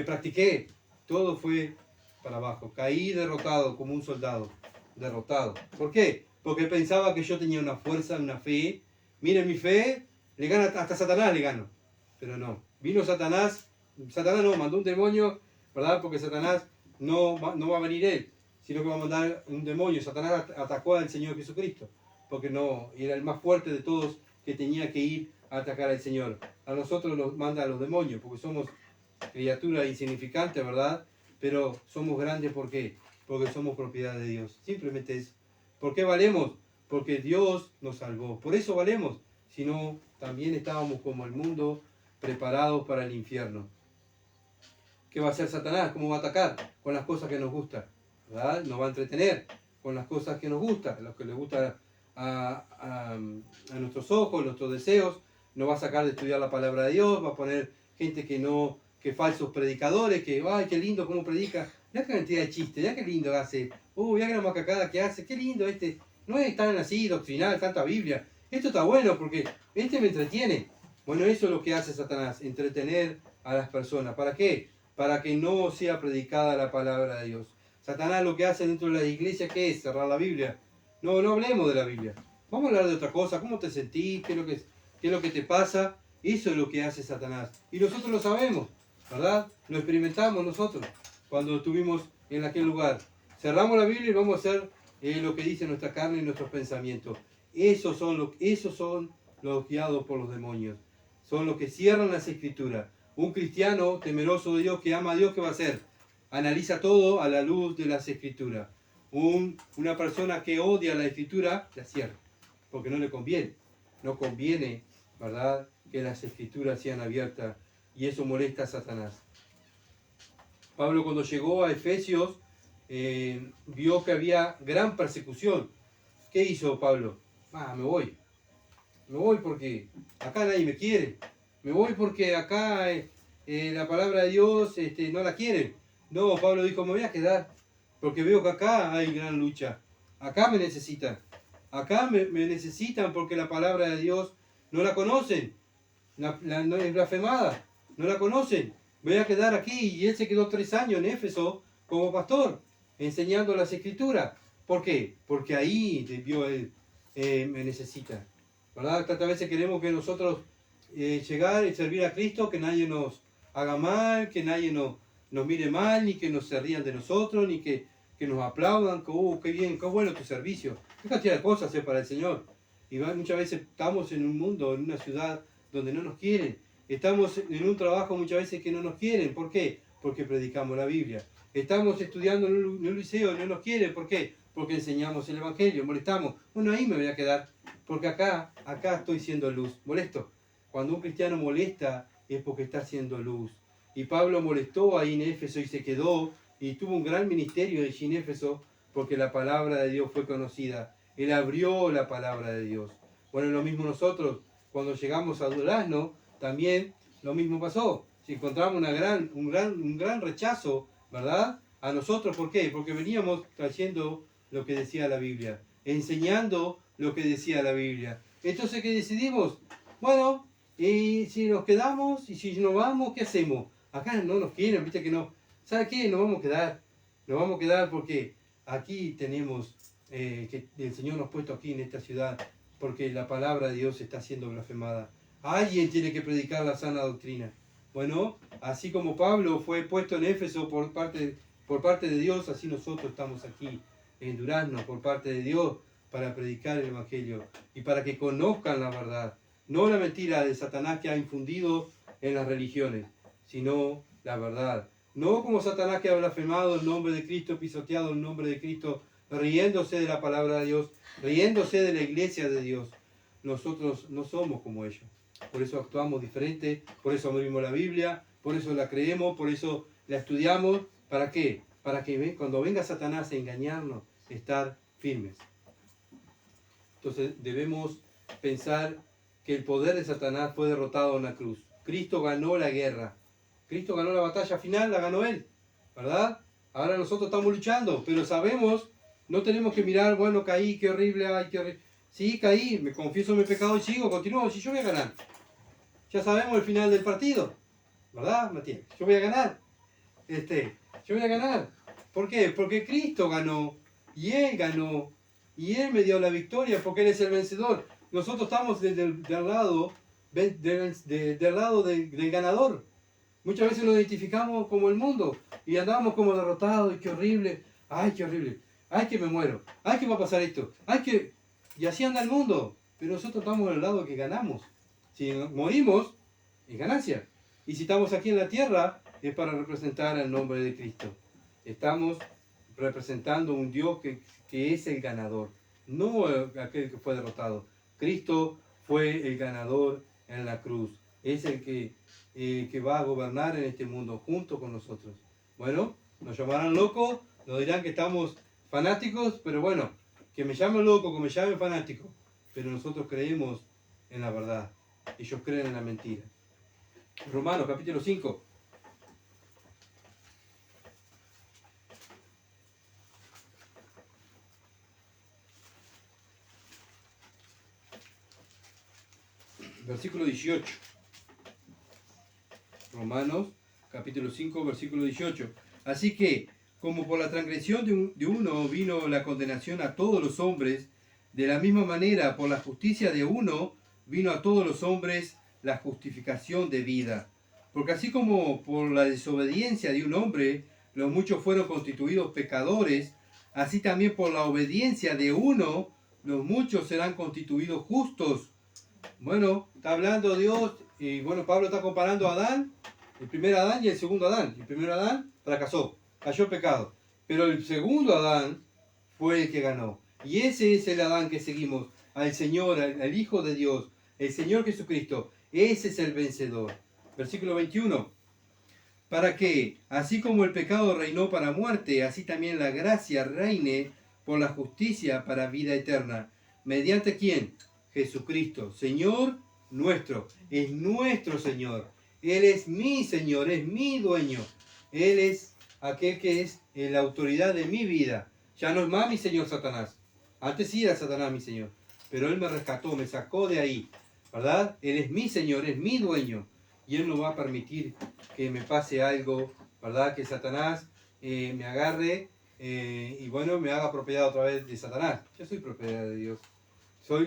practiqué, todo fue para abajo. Caí derrotado como un soldado, derrotado. ¿Por qué? Porque pensaba que yo tenía una fuerza, una fe. Miren, mi fe, le gana, hasta Satanás le gano. Pero no, vino Satanás no, mandó un demonio, ¿verdad? Porque Satanás no va a venir él, sino que va a mandar un demonio. Satanás atacó al Señor Jesucristo, porque no, era el más fuerte de todos que tenía que ir a atacar al Señor. A nosotros nos manda a los demonios, porque somos criaturas insignificantes, ¿verdad? Pero somos grandes, ¿por qué? Porque somos propiedad de Dios. Simplemente es. ¿Por qué valemos? Porque Dios nos salvó. Por eso valemos. Si no, también estábamos como el mundo, preparados para el infierno. ¿Qué va a hacer Satanás? ¿Cómo va a atacar? Con las cosas que nos gustan, ¿verdad? Nos va a entretener. con las cosas que nos gustan, lo que les gusta a nuestros ojos, nuestros deseos. Nos va a sacar de estudiar la palabra de Dios, va a poner gente que falsos predicadores, que, ay, qué lindo cómo predica, ya qué cantidad de chistes, ya qué lindo hace, ya que la macacada que hace, qué lindo este, no es tan así doctrinal, tanta Biblia, esto está bueno porque este me entretiene. Bueno, eso es lo que hace Satanás, entretener a las personas. ¿Para qué? Para que no sea predicada la palabra de Dios. Satanás lo que hace dentro de la iglesia, ¿qué es? Cerrar la Biblia. No hablemos de la Biblia. Vamos a hablar de otra cosa. ¿Cómo te sentís? ¿Qué es lo que te pasa? Eso es lo que hace Satanás. Y nosotros lo sabemos, ¿verdad? Lo experimentamos nosotros cuando estuvimos en aquel lugar. Cerramos la Biblia y vamos a hacer lo que dice nuestra carne y nuestros pensamientos. Esos son los guiados por los demonios. Son los que cierran las escrituras. Un cristiano temeroso de Dios, que ama a Dios, ¿qué va a hacer? Analiza todo a la luz de las escrituras. Una persona que odia la escritura, la cierra, porque no le conviene. No conviene, ¿verdad?, que las escrituras sean abiertas, y eso molesta a Satanás. Pablo, cuando llegó a Efesios, vio que había gran persecución. ¿Qué hizo Pablo? Me voy. Me voy porque acá nadie me quiere. Me voy porque acá la palabra de Dios no la quieren. No, Pablo dijo, me voy a quedar porque veo que acá hay gran lucha. Acá me necesitan. Acá me necesitan porque la palabra de Dios no la conocen. No es blasfemada. No la conocen. Me voy a quedar aquí. Y él se quedó 3 años en Éfeso como pastor, enseñando las escrituras. ¿Por qué? Porque ahí vio él, me necesita. ¿Verdad? Tantas veces queremos que nosotros llegar y servir a Cristo, que nadie nos haga mal, que nadie nos mire mal, ni que nos se rían de nosotros, ni que nos aplaudan, que qué bien, qué bueno tu servicio. Qué cantidad de cosas hacer para el Señor. Y muchas veces estamos en un mundo, en una ciudad donde no nos quieren. Estamos en un trabajo muchas veces que no nos quieren. ¿Por qué? Porque predicamos la Biblia. Estamos estudiando en un liceo y no nos quieren. ¿Por qué? Porque enseñamos el Evangelio, molestamos. Bueno, ahí me voy a quedar, porque acá estoy siendo luz. Molesto. Cuando un cristiano molesta es porque está haciendo luz. Y Pablo molestó ahí en Éfeso y se quedó y tuvo un gran ministerio en Éfeso porque la palabra de Dios fue conocida. Él abrió la palabra de Dios. Bueno, lo mismo nosotros, cuando llegamos a Durazno, también lo mismo pasó. Si encontramos un gran rechazo, ¿verdad?, a nosotros. ¿Por qué? Porque veníamos trayendo lo que decía la Biblia, enseñando lo que decía la Biblia. Entonces, ¿qué decidimos? Bueno, y si nos quedamos y si nos vamos, ¿qué hacemos? Acá no nos quieren, viste que no. ¿Sabe qué? Nos vamos a quedar. Nos vamos a quedar porque aquí tenemos que el Señor nos ha puesto aquí en esta ciudad, porque la palabra de Dios está siendo blasfemada. Alguien tiene que predicar la sana doctrina. Bueno, así como Pablo fue puesto en Éfeso por parte de Dios, así nosotros estamos aquí en Durazno por parte de Dios para predicar el Evangelio y para que conozcan la verdad. No la mentira de Satanás que ha infundido en las religiones, sino la verdad. No como Satanás que ha blasfemado el nombre de Cristo, pisoteado el nombre de Cristo, riéndose de la palabra de Dios, riéndose de la iglesia de Dios. Nosotros no somos como ellos. Por eso actuamos diferente, por eso abrimos la Biblia, por eso la creemos, por eso la estudiamos. ¿Para qué? Para que cuando venga Satanás a engañarnos, estar firmes. Entonces debemos pensar que el poder de Satanás fue derrotado en la cruz. Cristo ganó la guerra. Cristo ganó la batalla final, la ganó Él, ¿verdad? Ahora nosotros estamos luchando, pero sabemos, no tenemos que mirar, bueno, caí, qué horrible, ay, qué horrible. Sí, caí, me confieso mi pecado y sigo, continúo, si yo voy a ganar. Ya sabemos el final del partido, ¿verdad, Matías? Yo voy a ganar. Yo voy a ganar. ¿Por qué? Porque Cristo ganó, y Él ganó, y Él me dio la victoria, porque Él es el vencedor. Nosotros estamos del lado del ganador. Muchas veces nos identificamos como el mundo, y andamos como derrotados, y qué horrible, ay, que me muero, ay, que va a pasar esto, y así anda el mundo. Pero nosotros estamos del lado que ganamos. Si morimos, es ganancia. Y si estamos aquí en la tierra, es para representar el nombre de Cristo. Estamos representando un Dios que es el ganador, no aquel que fue derrotado. Cristo fue el ganador en la cruz. Es el que va a gobernar en este mundo junto con nosotros. Bueno, nos llamarán locos, nos dirán que estamos fanáticos, pero bueno, que me llamen loco, que me llamen fanático, pero nosotros creemos en la verdad. Ellos creen en la mentira. Romanos capítulo 5. Versículo 18. Romanos capítulo 5, versículo 18. Así que, como por la transgresión de uno vino la condenación a todos los hombres, de la misma manera por la justicia de uno vino a todos los hombres la justificación de vida. Porque así como por la desobediencia de un hombre los muchos fueron constituidos pecadores, así también por la obediencia de uno los muchos serán constituidos justos. Bueno, está hablando Dios, y bueno, Pablo está comparando a Adán, el primer Adán y el segundo Adán. El primer Adán fracasó, cayó en pecado. Pero el segundo Adán fue el que ganó. Y ese es el Adán que seguimos, al Señor, al Hijo de Dios, el Señor Jesucristo. Ese es el vencedor. Versículo 21. Para que, así como el pecado reinó para muerte, así también la gracia reine por la justicia para vida eterna. ¿Mediante quién? Jesucristo, Señor nuestro. Es nuestro Señor. Él es mi Señor, es mi dueño. Él es aquel que es la autoridad de mi vida. Ya no es más mi Señor Satanás. Antes sí era Satanás mi Señor. Pero Él me rescató, me sacó de ahí. ¿Verdad? Él es mi Señor, es mi dueño. Y Él no va a permitir que me pase algo, ¿verdad? Que Satanás me agarre y bueno, me haga propiedad otra vez de Satanás. Yo soy propiedad de Dios.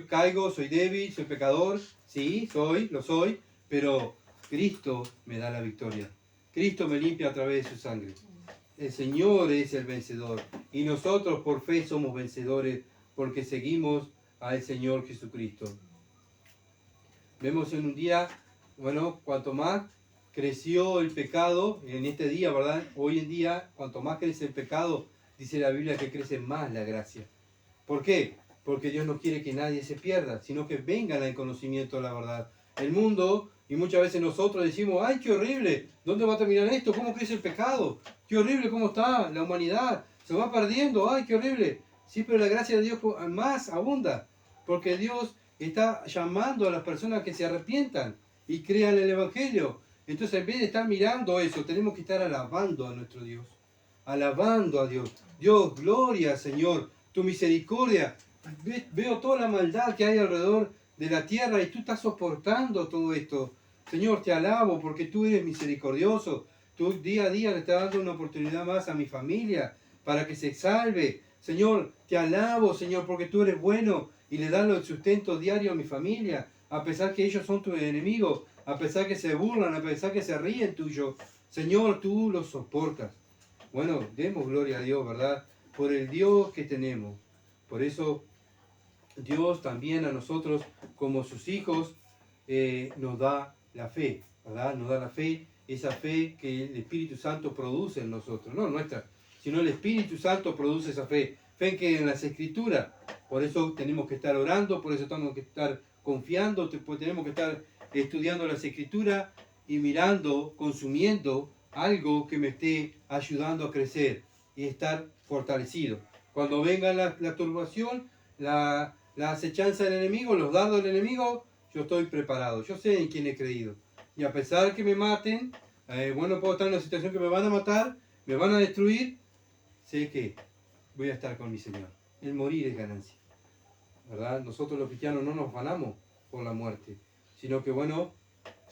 Caigo, soy débil, soy pecador. Sí, lo soy. Pero Cristo me da la victoria. Cristo me limpia a través de su sangre. El Señor es el vencedor. Y nosotros por fe somos vencedores porque seguimos al Señor Jesucristo. Vemos en un día, bueno, cuanto más creció el pecado en este día, ¿verdad? Hoy en día, cuanto más crece el pecado, dice la Biblia que crece más la gracia. ¿Por qué? Porque Dios no quiere que nadie se pierda, sino que vengan al conocimiento de la verdad. El mundo, y muchas veces nosotros decimos, ¡ay, qué horrible! ¿Dónde va a terminar esto? ¿Cómo crece el pecado? ¡Qué horrible cómo está la humanidad! Se va perdiendo, ¡ay, qué horrible! Sí, pero la gracia de Dios más abunda, porque Dios está llamando a las personas que se arrepientan y crean el Evangelio. Entonces, en vez de estar mirando eso, tenemos que estar alabando a nuestro Dios. Alabando a Dios. Dios, gloria, Señor, tu misericordia. Veo toda la maldad que hay alrededor de la tierra y tú estás soportando todo esto. Señor, te alabo porque tú eres misericordioso. Tú día a día le estás dando una oportunidad más a mi familia para que se salve. Señor, te alabo, Señor, porque tú eres bueno y le das el sustento diario a mi familia, a pesar que ellos son tus enemigos, a pesar que se burlan, a pesar que se ríen tuyo. Señor, tú los soportas. Bueno, demos gloria a Dios, ¿verdad? Por el Dios que tenemos. Por eso Dios también a nosotros, como sus hijos, nos da la fe, ¿verdad? Nos da la fe, esa fe que el Espíritu Santo produce en nosotros, no nuestra, sino el Espíritu Santo produce esa fe. Fe que en las Escrituras. Por eso tenemos que estar orando, por eso tenemos que estar confiando, tenemos que estar estudiando las Escrituras y mirando, consumiendo algo que me esté ayudando a crecer y estar fortalecido. Cuando venga la turbación, la acechanza del enemigo, los dardos del enemigo, yo estoy preparado, yo sé en quién he creído. Y a pesar que me maten, bueno, puedo estar en una situación que me van a matar, me van a destruir, sé que voy a estar con mi Señor. El morir es ganancia, ¿verdad? Nosotros los cristianos no nos ganamos por la muerte, sino que, bueno,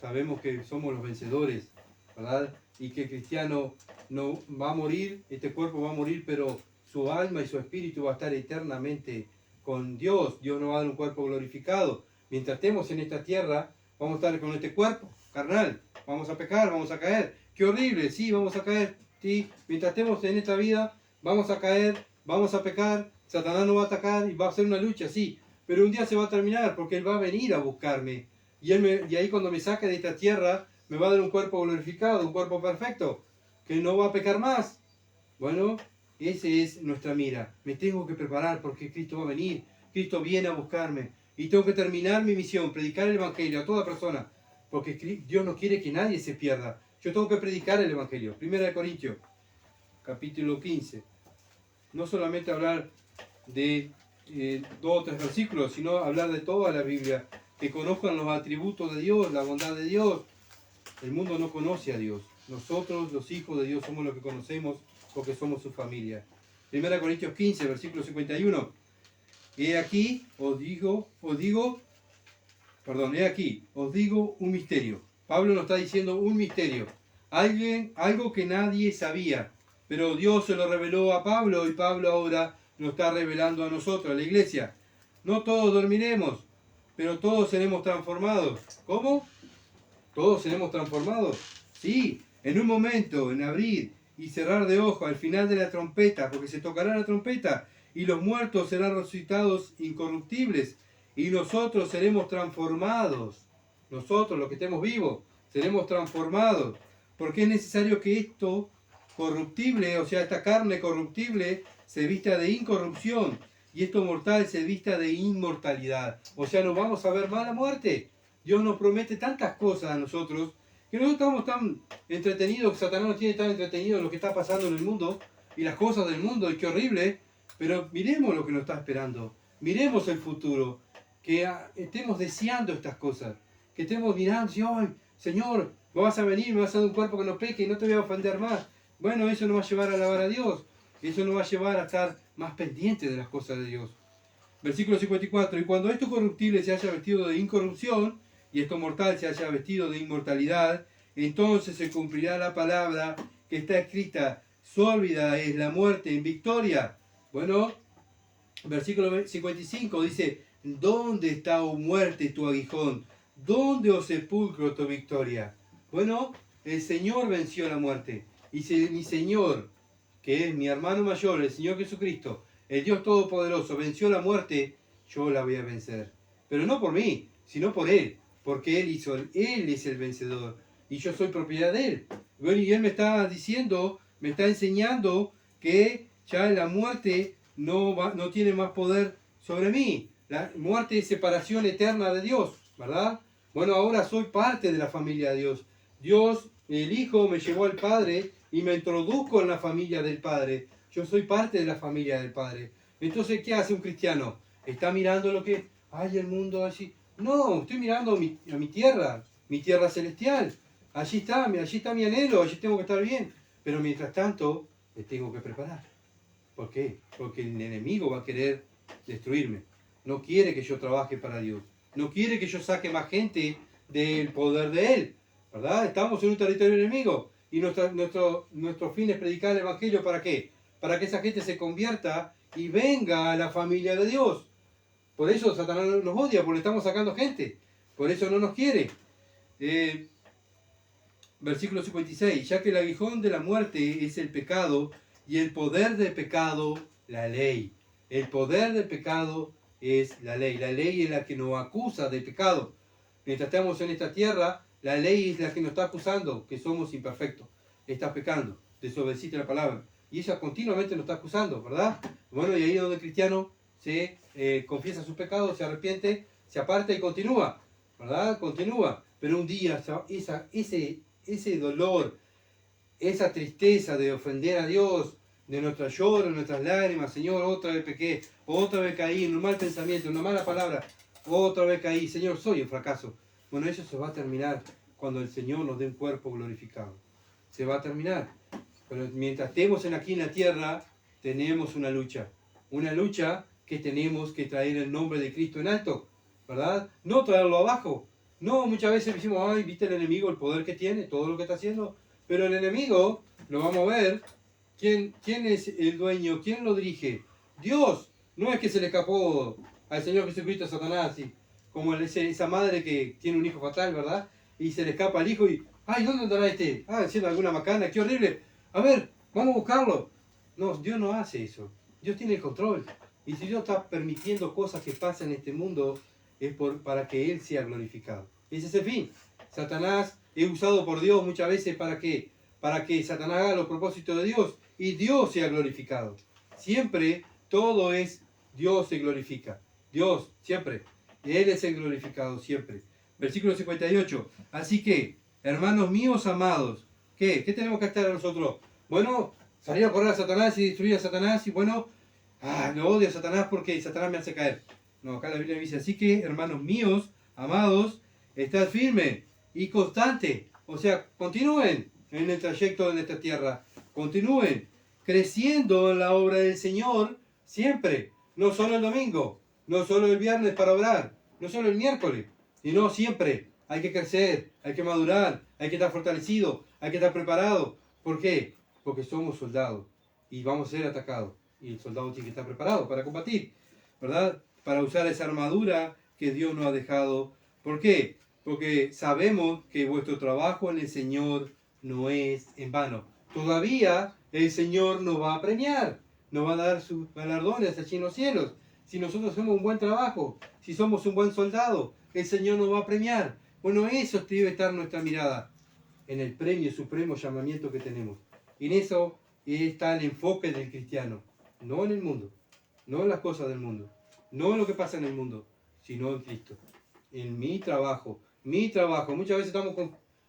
sabemos que somos los vencedores, ¿verdad? Y que el cristiano no va a morir, este cuerpo va a morir, pero su alma y su espíritu va a estar eternamente con Dios. Dios nos va a dar un cuerpo glorificado. Mientras estemos en esta tierra, vamos a estar con este cuerpo carnal. Vamos a pecar, vamos a caer. ¡Qué horrible! Sí, vamos a caer. Sí, mientras estemos en esta vida, vamos a caer, vamos a pecar. Satanás nos va a atacar y va a ser una lucha, sí. Pero un día se va a terminar porque Él va a venir a buscarme. Y ahí cuando me saque de esta tierra, me va a dar un cuerpo glorificado, un cuerpo perfecto, que no va a pecar más. Bueno, esa es nuestra mira. Me tengo que preparar porque Cristo va a venir. Cristo viene a buscarme. Y tengo que terminar mi misión, predicar el Evangelio a toda persona. Porque Dios no quiere que nadie se pierda. Yo tengo que predicar el Evangelio. 1 Corintios, capítulo 15. no solamente hablar de 2 o 3 versículos, sino hablar de toda la Biblia, que conozcan los atributos de Dios, la bondad de Dios. El mundo no conoce a Dios. Nosotros, los hijos de Dios, somos los que conocemos porque somos su familia. 1 Corintios 15, versículo 51. He aquí, os digo un misterio. Pablo nos está diciendo un misterio. Algo que nadie sabía. Pero Dios se lo reveló a Pablo y Pablo ahora lo está revelando a nosotros, a la iglesia. No todos dormiremos, pero todos seremos transformados. ¿Cómo? ¿Todos seremos transformados? Sí, en un momento, en abrir y cerrar de ojos, al final de la trompeta, porque se tocará la trompeta, y los muertos serán resucitados incorruptibles, y nosotros seremos transformados. Nosotros, los que estemos vivos, seremos transformados, porque es necesario que esto corruptible, o sea, esta carne corruptible, se vista de incorrupción, y esto mortal se vista de inmortalidad. O sea, nos vamos a ver más la muerte. Dios nos promete tantas cosas a nosotros, que nosotros estamos tan entretenidos, que Satanás nos tiene tan entretenidos en lo que está pasando en el mundo, y las cosas del mundo, y qué horrible, pero miremos lo que nos está esperando, miremos el futuro, que estemos deseando estas cosas, que estemos mirando, ay, Señor, me vas a venir, me vas a dar un cuerpo que no peque y no te voy a ofender más. Bueno, eso nos va a llevar a alabar a Dios, eso nos va a llevar a estar más pendientes de las cosas de Dios. Versículo 54, y cuando esto corruptible se haya vestido de incorrupción, y esto mortal se haya vestido de inmortalidad, entonces se cumplirá la palabra que está escrita, sólida es la muerte en victoria. Bueno, versículo 55 dice, ¿dónde está, oh muerte, tu aguijón? ¿Dónde, oh sepulcro, tu victoria? Bueno, el Señor venció la muerte. Y si mi Señor, que es mi hermano mayor, el Señor Jesucristo, el Dios Todopoderoso, venció la muerte, yo la voy a vencer. Pero no por mí, sino por Él. Porque Él es el vencedor. Y yo soy propiedad de Él. Bueno, y Él me está diciendo, me está enseñando que ya la muerte no tiene más poder sobre mí. La muerte es separación eterna de Dios, ¿verdad? Bueno, ahora soy parte de la familia de Dios. Dios, el Hijo, me llevó al Padre y me introdujo en la familia del Padre. Yo soy parte de la familia del Padre. Entonces, ¿qué hace un cristiano? Está mirando lo que hay el mundo allí. No, estoy mirando a mi tierra celestial. Allí está mi anhelo, allí tengo que estar bien. Pero mientras tanto, me tengo que preparar. ¿Por qué? Porque el enemigo va a querer destruirme. No quiere que yo trabaje para Dios. No quiere que yo saque más gente del poder de Él. ¿Verdad? Estamos en un territorio enemigo. Y nuestro fin es predicar el Evangelio, ¿para qué? Para que esa gente se convierta y venga a la familia de Dios. Por eso Satanás nos odia, porque estamos sacando gente. Por eso no nos quiere. Versículo 56. Ya que el aguijón de la muerte es el pecado, y el poder del pecado, la ley. El poder del pecado es la ley. La ley es la que nos acusa de pecado. Mientras estamos en esta tierra, la ley es la que nos está acusando, que somos imperfectos. Estás pecando, desobedeciste la palabra. Y ella continuamente nos está acusando, ¿verdad? Bueno, y ahí es donde el cristiano se confiesa sus pecados, se arrepiente, se aparta y continúa, ¿verdad? Continúa. Pero un día ese dolor, esa tristeza de ofender a Dios, de nuestro lloro, nuestras lágrimas, Señor, otra vez pequé, otra vez caí en un mal pensamiento, en una mala palabra, otra vez caí, Señor, soy un fracaso. Bueno, eso se va a terminar cuando el Señor nos dé un cuerpo glorificado. Se va a terminar. Pero mientras estemos aquí en la tierra, tenemos una lucha que tenemos que traer el nombre de Cristo en alto, ¿verdad? No traerlo abajo. No, muchas veces decimos, ay, viste el enemigo, el poder que tiene, todo lo que está haciendo. Pero el enemigo, lo vamos a ver, ¿quién es el dueño? ¿Quién lo dirige? Dios. No es que se le escapó al Señor Jesucristo a Satanás, como esa madre que tiene un hijo fatal, ¿verdad? Y se le escapa al hijo y, ay, ¿dónde andará este? Ah, haciendo alguna macana, qué horrible. A ver, vamos a buscarlo. No, Dios no hace eso. Dios tiene el control. Y si Dios está permitiendo cosas que pasan en este mundo, es para que Él sea glorificado. Ese es el fin. Satanás es usado por Dios muchas veces ¿para qué? Para que Satanás haga los propósitos de Dios y Dios sea glorificado. Siempre todo es Dios se glorifica. Dios, siempre. Él es el glorificado, siempre. Versículo 58. Así que, hermanos míos amados, ¿qué tenemos que hacer nosotros? Bueno, salir a correr a Satanás y destruir a Satanás y bueno, no odio a Satanás porque Satanás me hace caer. No, acá la Biblia dice, así que hermanos míos, amados, estad firme y constante. O sea, continúen en el trayecto en esta tierra. Continúen creciendo en la obra del Señor siempre. No solo el domingo, no solo el viernes para orar, no solo el miércoles, sino siempre. Hay que crecer, hay que madurar, hay que estar fortalecido, hay que estar preparado. ¿Por qué? Porque somos soldados y vamos a ser atacados. Y el soldado tiene que estar preparado para combatir, ¿verdad? Para usar esa armadura que Dios nos ha dejado. ¿Por qué? Porque sabemos que vuestro trabajo en el Señor no es en vano. Todavía el Señor nos va a premiar, nos va a dar sus galardones allí en los cielos. Si nosotros hacemos un buen trabajo, si somos un buen soldado, el Señor nos va a premiar. Bueno, eso debe estar nuestra mirada, en el premio supremo llamamiento que tenemos. Y en eso está el enfoque del cristiano, no en el mundo, no en las cosas del mundo, no en lo que pasa en el mundo, sino en Cristo. En mi trabajo. Muchas veces estamos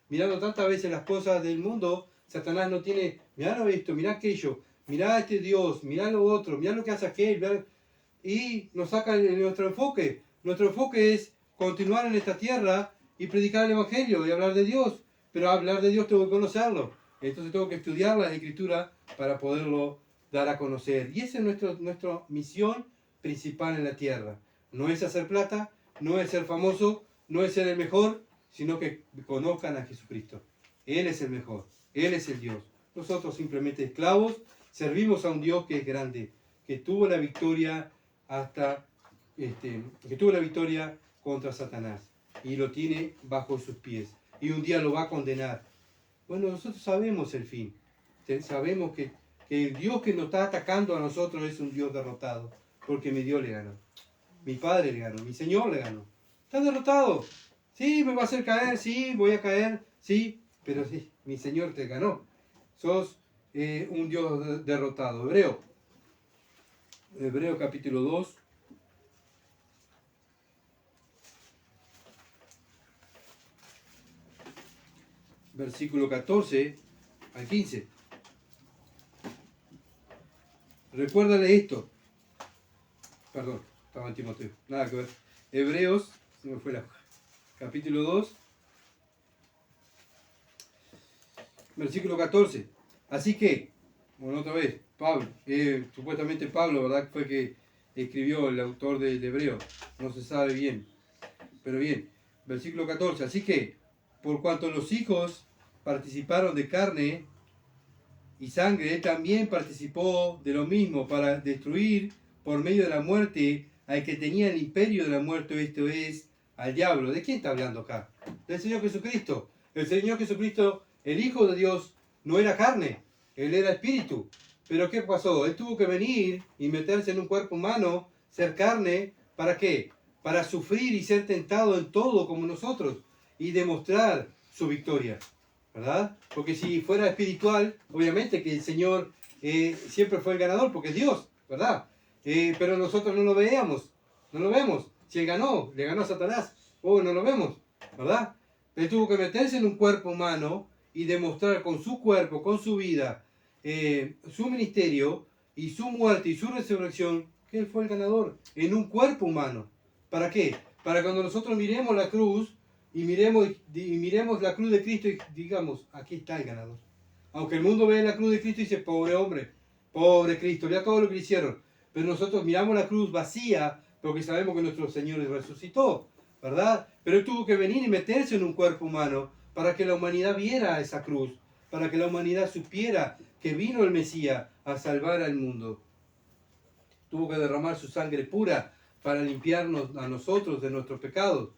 mirando tantas veces las cosas del mundo. Satanás no tiene, mirá esto, mirá aquello, mirá este Dios, mirá lo otro, mirá lo que hace aquel, y nos saca nuestro enfoque. Nuestro enfoque es continuar en esta tierra y predicar el Evangelio y hablar de Dios. Pero hablar de Dios tengo que conocerlo. Entonces tengo que estudiar la Escritura para poderlo dar a conocer. Y esa es nuestra misión principal en la tierra. No es hacer plata, no es ser famoso, no es ser el mejor, sino que conozcan a Jesucristo. Él es el mejor, Él es el Dios. Nosotros simplemente esclavos, servimos a un Dios que es grande, que tuvo la victoria contra Satanás y lo tiene bajo sus pies y un día lo va a condenar. Bueno, nosotros sabemos el fin, sabemos que el Dios que nos está atacando a nosotros es un Dios derrotado, porque mi Dios le ganó, mi Padre le ganó, mi Señor le ganó. Está derrotado. Sí, me va a hacer caer, sí, voy a caer, sí, pero sí, mi Señor te ganó. Sos un Dios derrotado. Hebreo capítulo 2. Versículo 14 al 15. Recuérdale esto. Perdón, estaba en Timoteo. Nada que ver. Hebreos, se me fue la capítulo 2. Versículo 14. Así que, bueno, otra vez, Pablo, supuestamente Pablo, ¿verdad? Fue que escribió el autor del Hebreo. No se sabe bien. Pero bien, versículo 14. Así que, por cuanto los hijos participaron de carne y sangre, él también participó de lo mismo para destruir por medio de la muerte al que tenía el imperio de la muerte, esto es, al diablo. ¿De quién está hablando acá? Del Señor Jesucristo. El Señor Jesucristo, el Hijo de Dios, no era carne, Él era espíritu. Pero ¿qué pasó? Él tuvo que venir y meterse en un cuerpo humano, ser carne, ¿para qué? Para sufrir y ser tentado en todo como nosotros y demostrar su victoria, ¿verdad? Porque si fuera espiritual, obviamente que el Señor siempre fue el ganador, porque es Dios, ¿verdad? Pero nosotros no lo veíamos, no lo vemos. Si Él ganó, le ganó a Satanás, no lo vemos, ¿verdad? Él tuvo que meterse en un cuerpo humano y demostrar con su cuerpo, con su vida, su ministerio y su muerte y su resurrección, que Él fue el ganador en un cuerpo humano. ¿Para qué? Para cuando nosotros miremos la cruz y miremos la cruz de Cristo y digamos, aquí está el ganador. Aunque el mundo ve la cruz de Cristo y dice, pobre hombre, pobre Cristo, ya todo lo que le hicieron. Pero nosotros miramos la cruz vacía porque sabemos que nuestro Señor resucitó, ¿verdad? Pero Él tuvo que venir y meterse en un cuerpo humano para que la humanidad viera esa cruz, para que la humanidad supiera que vino el Mesías a salvar al mundo. Tuvo que derramar su sangre pura para limpiarnos a nosotros de nuestros pecados.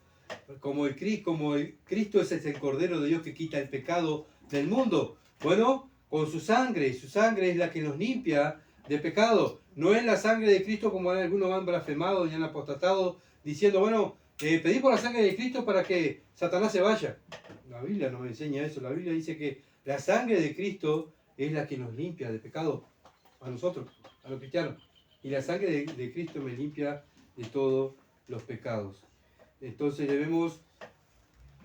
Como Cristo es el Cordero de Dios que quita el pecado del mundo. Bueno, con su sangre es la que nos limpia de pecado. No es la sangre de Cristo como algunos han blasfemado y han apostatado, diciendo, bueno, pedí por la sangre de Cristo para que Satanás se vaya. La Biblia no me enseña eso. La Biblia dice que la sangre de Cristo es la que nos limpia de pecado a nosotros, a los cristianos. Y la sangre de Cristo me limpia de todos los pecados. Entonces debemos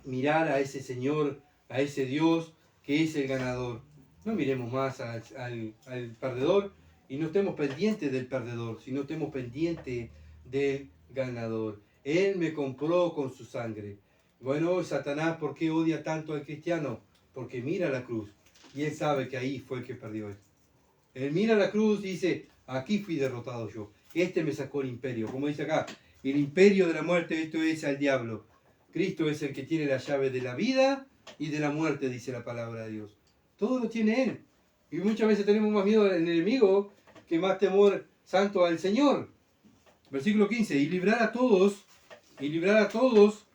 mirar a ese Señor, a ese Dios que es el ganador. No miremos más al perdedor y no estemos pendientes del perdedor, sino estemos pendientes del ganador. Él me compró con su sangre. Bueno, Satanás, ¿por qué odia tanto al cristiano? Porque mira la cruz y él sabe que ahí fue el que perdió él. Él mira la cruz y dice, aquí fui derrotado yo. Este me sacó el imperio. Como dice acá, el imperio de la muerte, esto es al diablo. Cristo es el que tiene la llave de la vida y de la muerte, dice la palabra de Dios. Todo lo tiene Él. Y muchas veces tenemos más miedo al enemigo que más temor santo al Señor. Versículo 15, y librar a todos,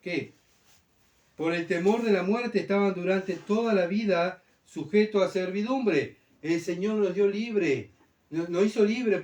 ¿qué? Por el temor de la muerte estaban durante toda la vida sujetos a servidumbre. El Señor nos dio libre, nos hizo libre,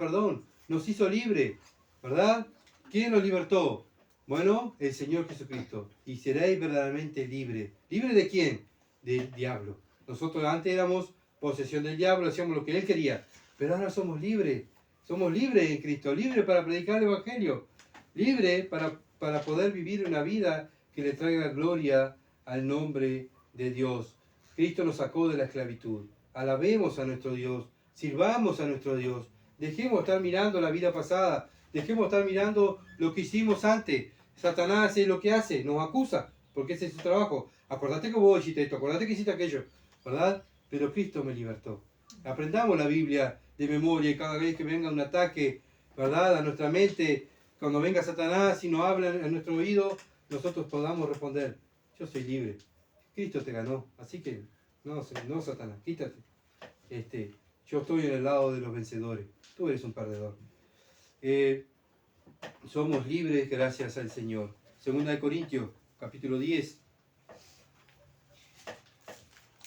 ¿verdad? ¿Quién nos libertó? Bueno, el Señor Jesucristo. Y seréis verdaderamente libre. ¿Libre de quién? Del diablo. Nosotros antes éramos posesión del diablo, hacíamos lo que él quería. Pero ahora somos libres. Somos libres en Cristo. Libres para predicar el Evangelio. Libres para poder vivir una vida que le traiga gloria al nombre de Dios. Cristo nos sacó de la esclavitud. Alabemos a nuestro Dios. Sirvamos a nuestro Dios. Dejemos de estar mirando la vida pasada. Dejemos de estar mirando lo que hicimos antes. Satanás hace lo que hace, nos acusa, porque ese es su trabajo. Acordate que vos hiciste esto, acordate que hiciste aquello, ¿verdad? Pero Cristo me libertó. Aprendamos la Biblia de memoria y cada vez que venga un ataque, ¿verdad? A nuestra mente, cuando venga Satanás y nos habla en nuestro oído, nosotros podamos responder, yo soy libre. Cristo te ganó, así que no Satanás, quítate. Yo estoy en el lado de los vencedores, tú eres un perdedor. Somos libres gracias al Señor. Segunda de Corintios, capítulo 10.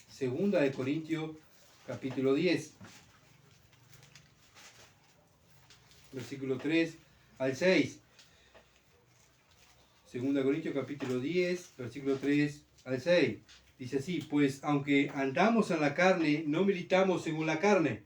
Segunda de Corintios, capítulo 10. Versículo 3 al 6. Segunda de Corintios, capítulo 10, versículo 3 al 6. Dice así, pues aunque andamos en la carne, no militamos según la carne.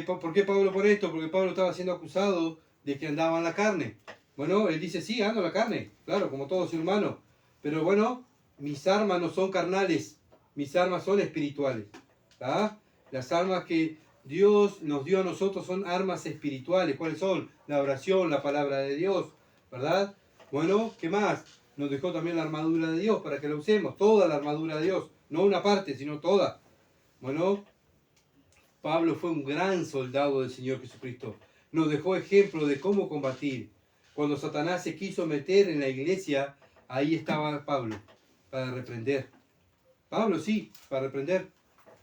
¿Por qué Pablo por esto? Porque Pablo estaba siendo acusado de que andaba en la carne. Bueno, él dice, sí, ando en la carne, claro, como todo ser humano. Pero bueno, mis armas no son carnales, mis armas son espirituales. ¿Tá? Las armas que Dios nos dio a nosotros son armas espirituales. ¿Cuáles son? La oración, la palabra de Dios, ¿verdad? Bueno, ¿qué más? Nos dejó también la armadura de Dios para que la usemos, toda la armadura de Dios, no una parte, sino toda. Bueno, Pablo fue un gran soldado del Señor Jesucristo. Nos dejó ejemplo de cómo combatir. Cuando Satanás se quiso meter en la iglesia, ahí estaba Pablo, para reprender. Pablo sí, para reprender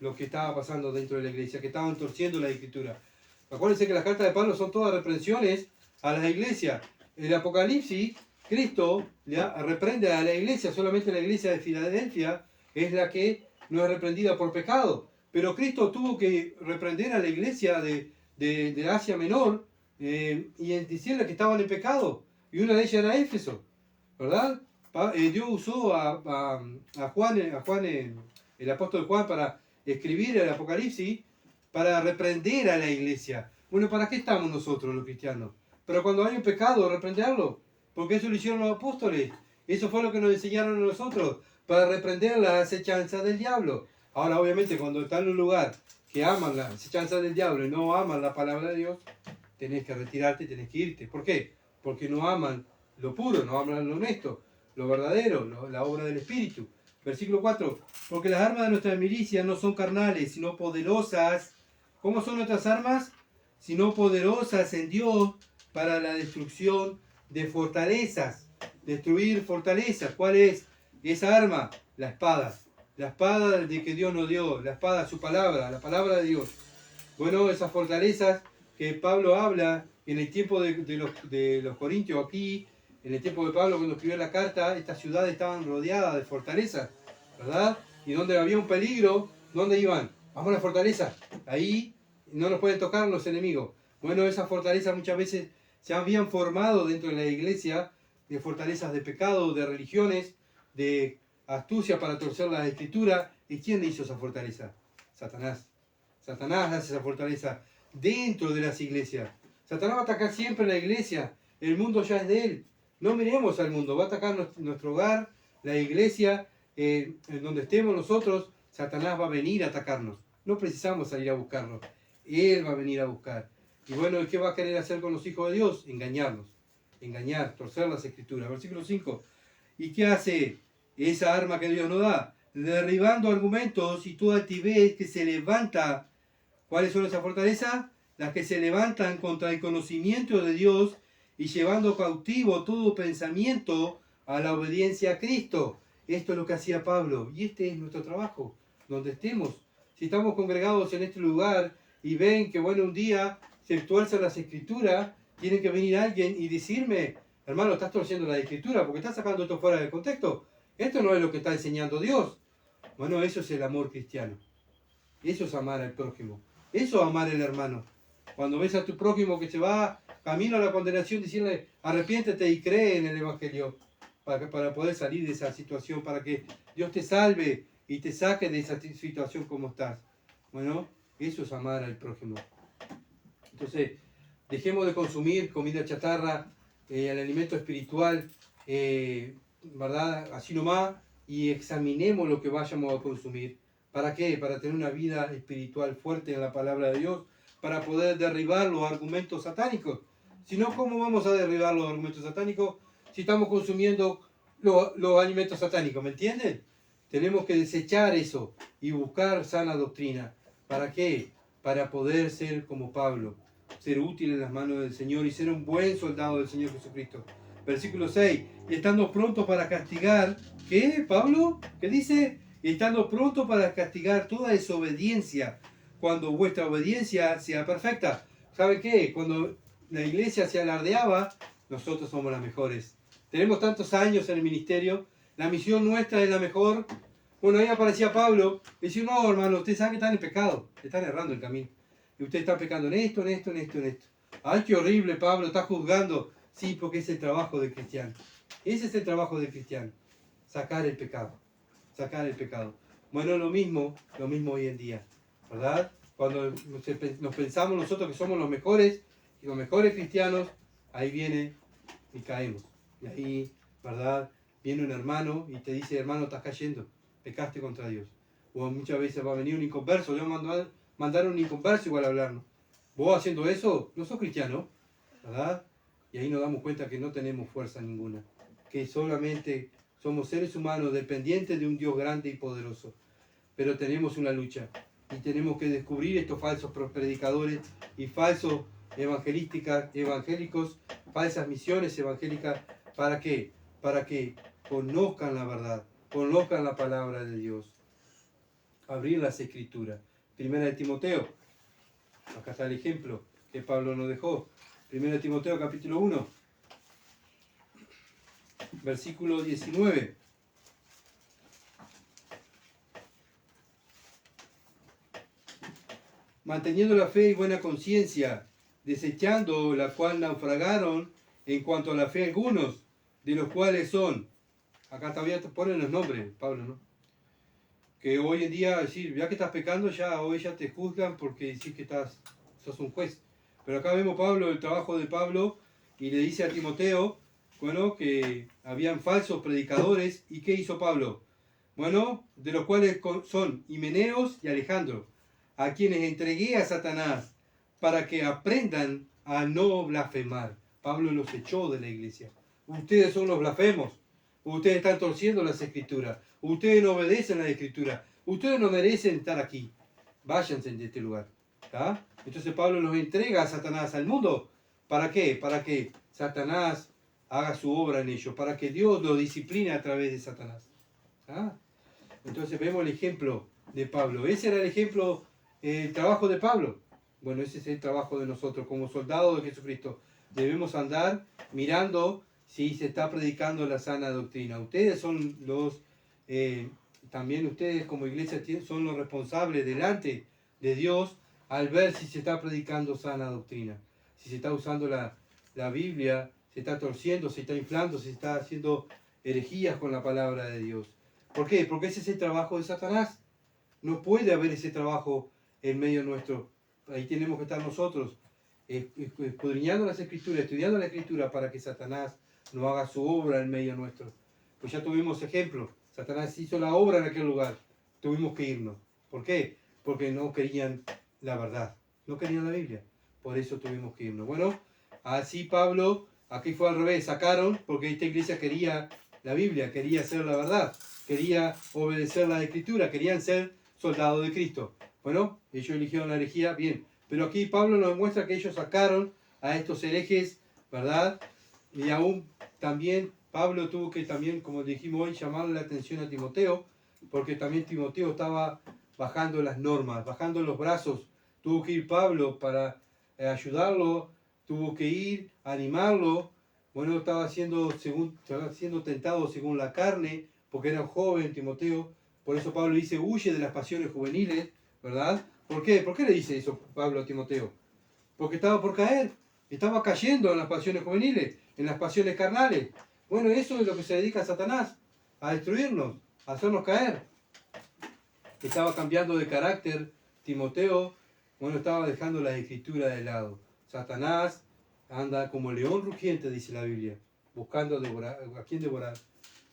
lo que estaba pasando dentro de la iglesia, que estaban torciendo la escritura. Acuérdense que las cartas de Pablo son todas reprensiones a la iglesia. En el Apocalipsis, Cristo reprende a la iglesia, solamente la iglesia de Filadelfia es la que no es reprendida por pecado. Pero Cristo tuvo que reprender a la iglesia de Asia Menor y decirle que estaban en pecado. Y una de ellas era Éfeso, ¿verdad? Dios usó a Juan, el apóstol Juan, para escribir el Apocalipsis, para reprender a la iglesia. Bueno, ¿para qué estamos nosotros los cristianos? Pero cuando hay un pecado, reprenderlo. Porque eso lo hicieron los apóstoles. Eso fue lo que nos enseñaron a nosotros, para reprender las acechanzas del diablo. Ahora, obviamente, cuando están en un lugar que aman las acechanzas del diablo y no aman la palabra de Dios, tenés que retirarte, tenés que irte. ¿Por qué? Porque no aman lo puro, no aman lo honesto, lo verdadero, la obra del Espíritu. Versículo 4. Porque las armas de nuestra milicia no son carnales, sino poderosas. ¿Cómo son nuestras armas? Sino poderosas en Dios para la destrucción de fortalezas. Destruir fortalezas. ¿Cuál es esa arma? La espada. La espada de que Dios nos dio. La espada, su palabra, la palabra de Dios. Bueno, esas fortalezas que Pablo habla en el tiempo de los Corintios aquí, en el tiempo de Pablo cuando escribió la carta, estas ciudades estaban rodeadas de fortalezas, ¿verdad? Y donde había un peligro, ¿dónde iban? Vamos a la fortaleza. Ahí no nos pueden tocar los enemigos. Bueno, esas fortalezas muchas veces se habían formado dentro de la iglesia, de fortalezas de pecado, de religiones, de astucia para torcer la escritura. ¿Y quién hizo esa fortaleza? Satanás. Satanás hace esa fortaleza dentro de las iglesias. Satanás va a atacar siempre la iglesia. El mundo ya es de él. No miremos al mundo. Va a atacar nuestro hogar, la iglesia, en donde estemos nosotros. Satanás va a venir a atacarnos. No precisamos salir a buscarlo. Él va a venir a buscar. Y bueno, ¿qué va a querer hacer con los hijos de Dios? Engañarlos. Engañar, torcer las escrituras. Versículo 5. ¿Y qué hace esa arma que Dios nos da? Derribando argumentos y toda altivez que se levanta. ¿Cuáles son esas fortalezas? Las que se levantan contra el conocimiento de Dios y llevando cautivo todo pensamiento a la obediencia a Cristo. Esto es lo que hacía Pablo y este es nuestro trabajo, donde estemos. Si estamos congregados en este lugar y ven que, bueno, un día se tuercen las escrituras, tiene que venir alguien y decirme, hermano, estás torciendo la escritura porque estás sacando esto fuera del contexto. Esto no es lo que está enseñando Dios. Bueno, eso es el amor cristiano. Eso es amar al prójimo. Eso es amar al hermano. Cuando ves a tu prójimo que se va camino a la condenación, decirle, arrepiéntete y cree en el Evangelio para poder salir de esa situación, para que Dios te salve y te saque de esa situación como estás. Bueno, eso es amar al prójimo. Entonces, dejemos de consumir comida chatarra, el alimento espiritual, ¿verdad? Así nomás, y examinemos lo que vayamos a consumir. ¿Para qué? Para tener una vida espiritual fuerte en la palabra de Dios, para poder derribar los argumentos satánicos. Si no, ¿cómo vamos a derribar los argumentos satánicos si estamos consumiendo los alimentos satánicos? ¿Me entienden? Tenemos que desechar eso y buscar sana doctrina. ¿Para qué? Para poder ser como Pablo, ser útil en las manos del Señor y ser un buen soldado del Señor Jesucristo. Versículo 6. Y estando pronto para castigar, ¿qué, Pablo? ¿Qué dice? Y estando pronto para castigar toda desobediencia, cuando vuestra obediencia sea perfecta. ¿Sabe qué? Cuando la iglesia se alardeaba, nosotros somos las mejores. Tenemos tantos años en el ministerio, la misión nuestra es la mejor. Bueno, ahí aparecía Pablo, y decía, no, hermano, ustedes saben que están en pecado, están errando el camino. Y ustedes están pecando en esto, en esto, en esto, en esto. Ay, qué horrible, Pablo, está juzgando. Sí, porque es el trabajo del cristiano. Ese es el trabajo del cristiano. Sacar el pecado. Sacar el pecado. Bueno, lo mismo hoy en día, ¿verdad? Cuando nos pensamos nosotros que somos los mejores y los mejores cristianos, ahí viene y caemos. Y ahí, ¿verdad? Viene un hermano y te dice, hermano, estás cayendo, pecaste contra Dios. O muchas veces va a venir un inconverso, yo mandar un inconverso igual a hablarnos. Vos haciendo eso, no sos cristiano, ¿verdad? Y ahí nos damos cuenta que no tenemos fuerza ninguna, que solamente somos seres humanos dependientes de un Dios grande y poderoso. Pero tenemos una lucha y tenemos que descubrir estos falsos predicadores y falsos evangélicos, falsas misiones evangélicas. ¿Para qué? Para que conozcan la verdad, conozcan la palabra de Dios. Abrir las escrituras. Primera de Timoteo. Acá está el ejemplo que Pablo nos dejó. Primera de Timoteo capítulo 1. Versículo 19. Manteniendo la fe y buena conciencia, desechando la cual naufragaron en cuanto a la fe algunos, de los cuales son, acá todavía te ponen los nombres, Pablo, ¿no? Que hoy en día, decir, ya que estás pecando, hoy ya te juzgan porque decís que sos un juez. Pero acá vemos Pablo, el trabajo de Pablo, y le dice a Timoteo, bueno, que habían falsos predicadores, ¿y qué hizo Pablo? Bueno, de los cuales son Himeneos y Alejandro, a quienes entregué a Satanás para que aprendan a no blasfemar. Pablo los echó de la iglesia. Ustedes son los blasfemos. Ustedes están torciendo las escrituras. Ustedes no obedecen a la escritura. Ustedes no merecen estar aquí. Váyanse de este lugar. ¿Tá? Entonces Pablo los entrega a Satanás, al mundo. ¿Para qué? Para que Satanás haga su obra en ellos. Para que Dios lo discipline a través de Satanás. ¿Tá? Entonces vemos el ejemplo de Pablo. Ese era el ejemplo, el trabajo de Pablo. Bueno, ese es el trabajo de nosotros como soldados de Jesucristo. Debemos andar mirando si se está predicando la sana doctrina. Ustedes son también ustedes como iglesia son los responsables delante de Dios al ver si se está predicando sana doctrina. Si se está usando la Biblia, se está torciendo, se está inflando, se está haciendo herejías con la palabra de Dios. ¿Por qué? Porque ese es el trabajo de Satanás. No puede haber ese trabajo en medio nuestro. Ahí tenemos que estar nosotros, escudriñando las escrituras, estudiando la escritura para que Satanás no haga su obra en medio nuestro. Pues ya tuvimos ejemplo. Satanás hizo la obra en aquel lugar. Tuvimos que irnos. ¿Por qué? porque no querían la verdad, no querían la Biblia. Por eso tuvimos que irnos. Bueno, así Pablo, aquí fue al revés, sacaron, porque esta iglesia quería la Biblia, quería hacer la verdad, quería obedecer la Escritura, querían ser soldados de Cristo. Bueno, ellos eligieron la herejía, bien. Pero aquí Pablo nos muestra que ellos sacaron a estos herejes, ¿verdad? Y aún también Pablo tuvo que también, como dijimos hoy, llamarle la atención a Timoteo, porque también Timoteo estaba bajando las normas, bajando los brazos. Tuvo que ir Pablo para ayudarlo, tuvo que ir, animarlo. Bueno, estaba siendo tentado según la carne, porque era un joven Timoteo. Por eso Pablo dice, huye de las pasiones juveniles, ¿verdad? ¿Por qué? ¿Por qué le dice eso Pablo a Timoteo? Porque estaba por caer, estaba cayendo en las pasiones juveniles, en las pasiones carnales. Bueno, eso es lo que se dedica a Satanás, a destruirnos, a hacernos caer. Estaba cambiando de carácter Timoteo, bueno, estaba dejando la escritura de lado. Satanás anda como león rugiente, dice la Biblia, buscando a quién devorar.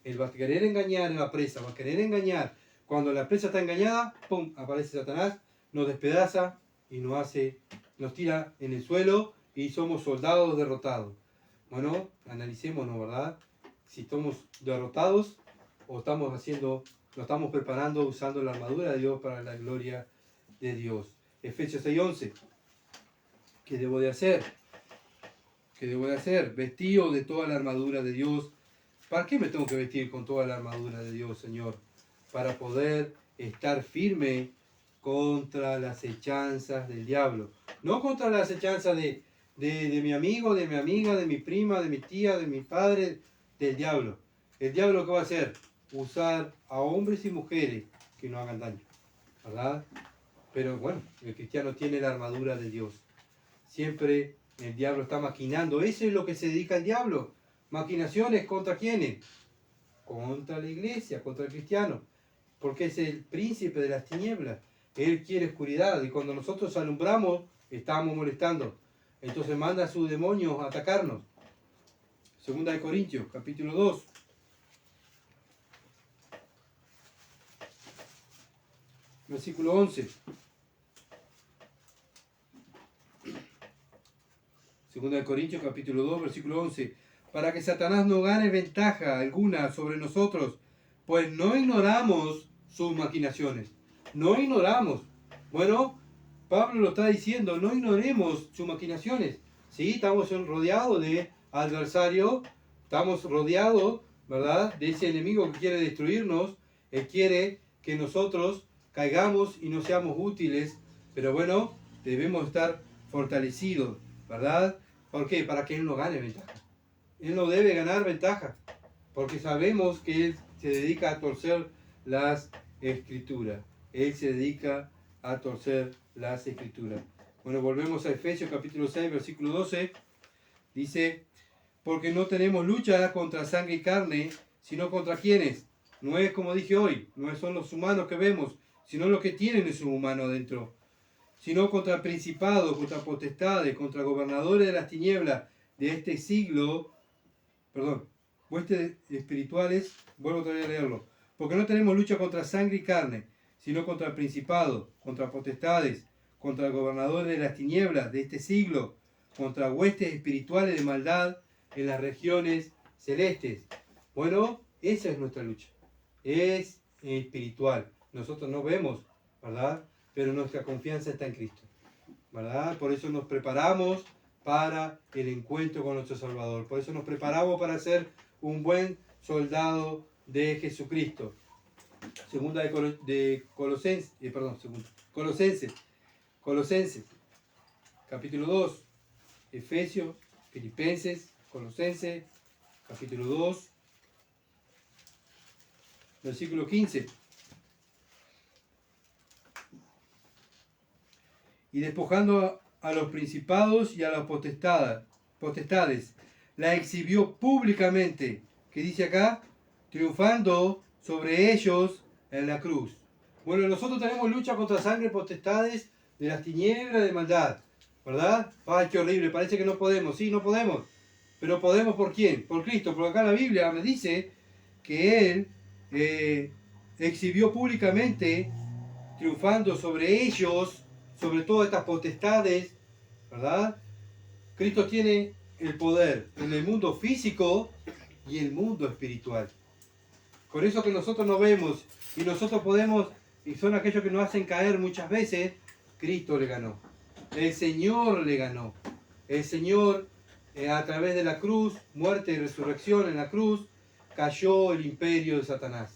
Él va a querer engañar a la presa, va a querer engañar. Cuando la presa está engañada, ¡pum!, aparece Satanás, nos despedaza y nos tira en el suelo y somos soldados derrotados. Bueno, analicémonos, ¿verdad? Si estamos derrotados o nos estamos preparando usando la armadura de Dios para la gloria de Dios. Efesios 6:11. ¿Qué debo de hacer? ¿Qué debo de hacer? Vestido de toda la armadura de Dios. ¿Para qué me tengo que vestir con toda la armadura de Dios, Señor? Para poder estar firme contra las hechanzas del diablo. No contra las hechanzas de mi amigo, de mi amiga, de mi prima, de mi tía, de mi padre, del diablo. ¿El diablo qué va a hacer? Usar a hombres y mujeres que no hagan daño, ¿verdad? Pero bueno, el cristiano tiene la armadura de Dios. Siempre el diablo está maquinando. Eso es lo que se dedica el diablo. Maquinaciones ¿contra quiénes? Contra la iglesia, contra el cristiano. Porque es el príncipe de las tinieblas. Él quiere oscuridad y cuando nosotros alumbramos, estamos molestando. Entonces manda a sus demonios a atacarnos. Segunda de Corintios, capítulo 2. Versículo 11. Segunda de Corintios, capítulo 2, versículo 11. Para que Satanás no gane ventaja alguna sobre nosotros, pues no ignoramos sus maquinaciones. No ignoramos. Bueno, Pablo lo está diciendo, no ignoremos sus maquinaciones. Sí, estamos rodeados de adversario, estamos rodeados, ¿verdad?, de ese enemigo que quiere destruirnos. Él quiere que nosotros caigamos y no seamos útiles, pero bueno, debemos estar fortalecidos, ¿verdad? ¿Por qué? Para que Él no gane ventaja. Él no debe ganar ventaja, porque sabemos que Él se dedica a torcer las escrituras. Él se dedica a torcer las escrituras. Bueno, volvemos a Efesios capítulo 6, versículo 12. Dice, porque no tenemos lucha contra sangre y carne, sino contra quienes. No es como dije hoy, no son los humanos que vemos, sino los que tienen ese humano adentro. Sino contra principados, contra potestades, contra gobernadores de las tinieblas de este siglo, huestes espirituales, vuelvo otra vez a leerlo, porque no tenemos lucha contra sangre y carne, sino contra principados, contra potestades, contra gobernadores de las tinieblas de este siglo, contra huestes espirituales de maldad en las regiones celestes. Bueno, esa es nuestra lucha, es espiritual. Nosotros no vemos, ¿verdad?, pero nuestra confianza está en Cristo, ¿verdad? Por eso nos preparamos para el encuentro con nuestro Salvador. Por eso nos preparamos para ser un buen soldado de Jesucristo. Segunda de Colosenses, capítulo 2, Efesios, Filipenses, Colosenses, capítulo 2, versículo 15. Y despojando a los principados y a las potestades, la exhibió públicamente, que dice acá, triunfando sobre ellos en la cruz. Bueno, nosotros tenemos lucha contra sangre, potestades de las tinieblas, de maldad, ¿verdad? Ay, qué horrible, parece que no podemos. Sí, no podemos, pero podemos ¿por quién? Por Cristo, porque acá la Biblia me dice que Él exhibió públicamente triunfando sobre ellos, sobre todas estas potestades, ¿verdad? Cristo tiene el poder en el mundo físico y el mundo espiritual. Por eso que nosotros no vemos y nosotros podemos, y son aquellos que nos hacen caer muchas veces, Cristo le ganó. El Señor le ganó. El Señor, a través de la cruz, muerte y resurrección en la cruz, cayó el imperio de Satanás.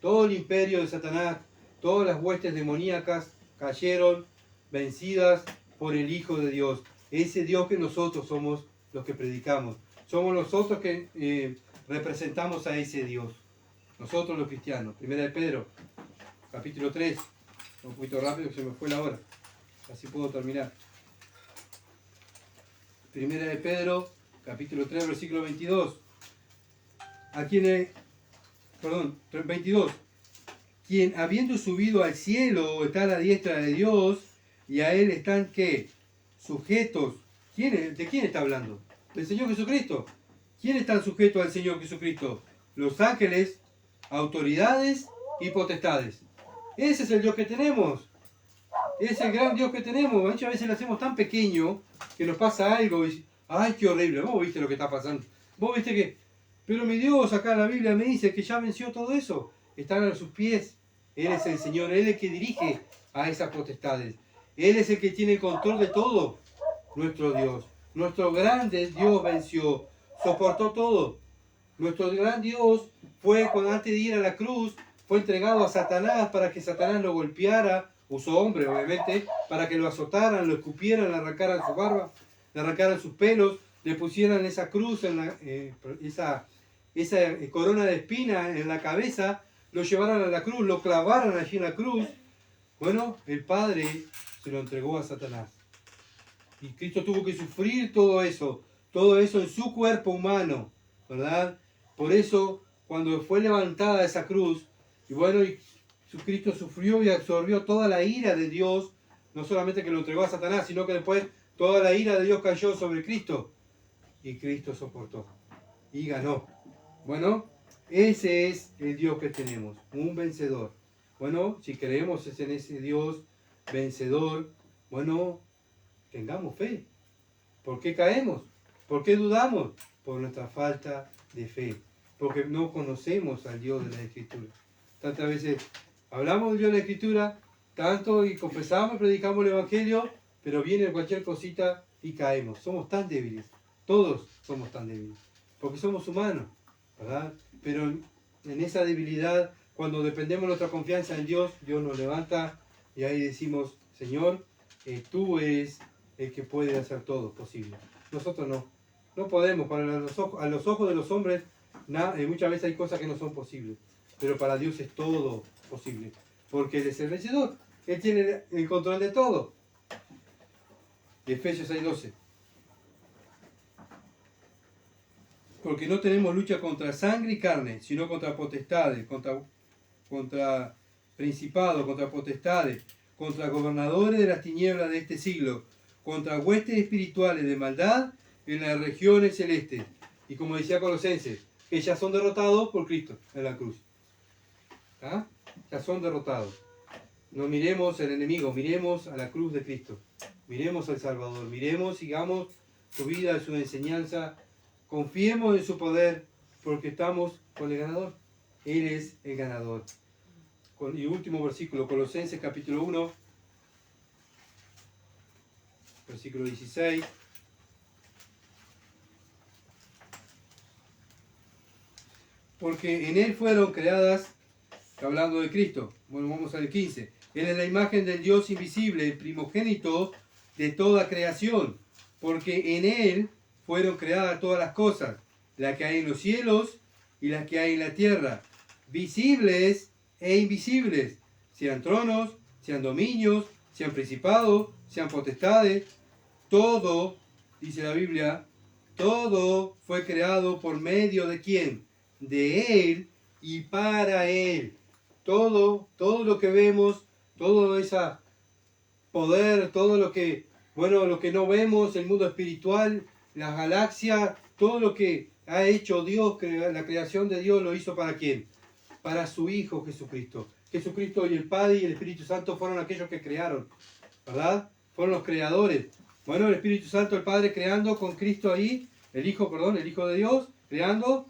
Todo el imperio de Satanás, todas las huestes demoníacas cayeron vencidas por el Hijo de Dios. Ese Dios que nosotros somos los que predicamos. Somos nosotros que representamos a ese Dios. Nosotros los cristianos. Primera de Pedro, capítulo 3. Un poquito rápido que se me fue la hora. Así puedo terminar. Primera de Pedro, capítulo 3, versículo 22. Perdón, 22. Quien habiendo subido al cielo está a la diestra de Dios y a él están ¿qué? Sujetos. ¿De quién está hablando? Del Señor Jesucristo. ¿Quién está sujeto al Señor Jesucristo? Los ángeles, autoridades y potestades. Ese es el Dios que tenemos. Es el gran Dios que tenemos. Muchas veces lo hacemos tan pequeño que nos pasa algo y ¡ay, qué horrible! Vos viste lo que está pasando. Vos viste que... Pero mi Dios, acá en la Biblia me dice que ya venció todo eso. Están a sus pies. Él es el Señor. Él es el que dirige a esas potestades. Él es el que tiene el control de todo. Nuestro Dios. Nuestro grande Dios venció. Soportó todo. Nuestro gran Dios fue, cuando antes de ir a la cruz, fue entregado a Satanás para que Satanás lo golpeara. Usó hombre, obviamente, para que lo azotaran, lo escupieran, le arrancaran su barba, le arrancaran sus pelos, le pusieran esa cruz, esa corona de espina en la cabeza, lo llevaran a la cruz, lo clavaran allí en la cruz. Bueno, el Padre se lo entregó a Satanás. Y Cristo tuvo que sufrir todo eso en su cuerpo humano, ¿verdad? Por eso, cuando fue levantada esa cruz, y bueno, Cristo sufrió y absorbió toda la ira de Dios, no solamente que lo entregó a Satanás, sino que después toda la ira de Dios cayó sobre Cristo. Y Cristo soportó y ganó. Bueno, ese es el Dios que tenemos, un vencedor. Bueno, si creemos en ese Dios vencedor, bueno, tengamos fe. ¿Por qué caemos? ¿Por qué dudamos? Por nuestra falta de fe. Porque no conocemos al Dios de la Escritura. Tantas veces hablamos del Dios de la Escritura, tanto y confesamos, predicamos el Evangelio, pero viene cualquier cosita y caemos. Somos tan débiles. Todos somos tan débiles. Porque somos humanos, ¿verdad? Pero en esa debilidad, cuando dependemos de nuestra confianza en Dios, Dios nos levanta y ahí decimos, Señor, tú eres el que puede hacer todo posible. Nosotros no. No podemos. A los ojos de los hombres, muchas veces hay cosas que no son posibles. Pero para Dios es todo posible. Porque Él es el vencedor. Él tiene el control de todo. Efesios 6:12. Porque no tenemos lucha contra sangre y carne, sino contra potestades, contra principados, contra potestades, contra gobernadores de las tinieblas de este siglo, contra huestes espirituales de maldad en las regiones celestes. Y como decía Colosenses, que ya son derrotados por Cristo en la cruz. ¿Ah? Ya son derrotados. No miremos al enemigo, miremos a la cruz de Cristo. Miremos al Salvador, miremos, sigamos su vida, su enseñanza. Confiemos en su poder porque estamos con el ganador. Él es el ganador. Y último versículo, Colosenses capítulo 1, versículo 16. Porque en Él fueron creadas, hablando de Cristo, bueno, vamos al 15. Él es la imagen del Dios invisible, el primogénito de toda creación. Porque en Él fueron creadas todas las cosas, las que hay en los cielos y las que hay en la tierra, visibles e invisibles, sean tronos, sean dominios, sean principados, sean potestades. Todo, dice la Biblia, todo fue creado por medio de ¿quién? De Él y para Él. Todo lo que vemos, todo ese poder, todo lo que, bueno, lo que no vemos, el mundo espiritual, las galaxias, todo lo que ha hecho Dios, la creación de Dios lo hizo ¿para quién? Para su Hijo Jesucristo. Jesucristo y el Padre y el Espíritu Santo fueron aquellos que crearon, ¿verdad? Fueron los creadores. Bueno, el Espíritu Santo, el Padre creando con Cristo ahí, el Hijo de Dios, creando.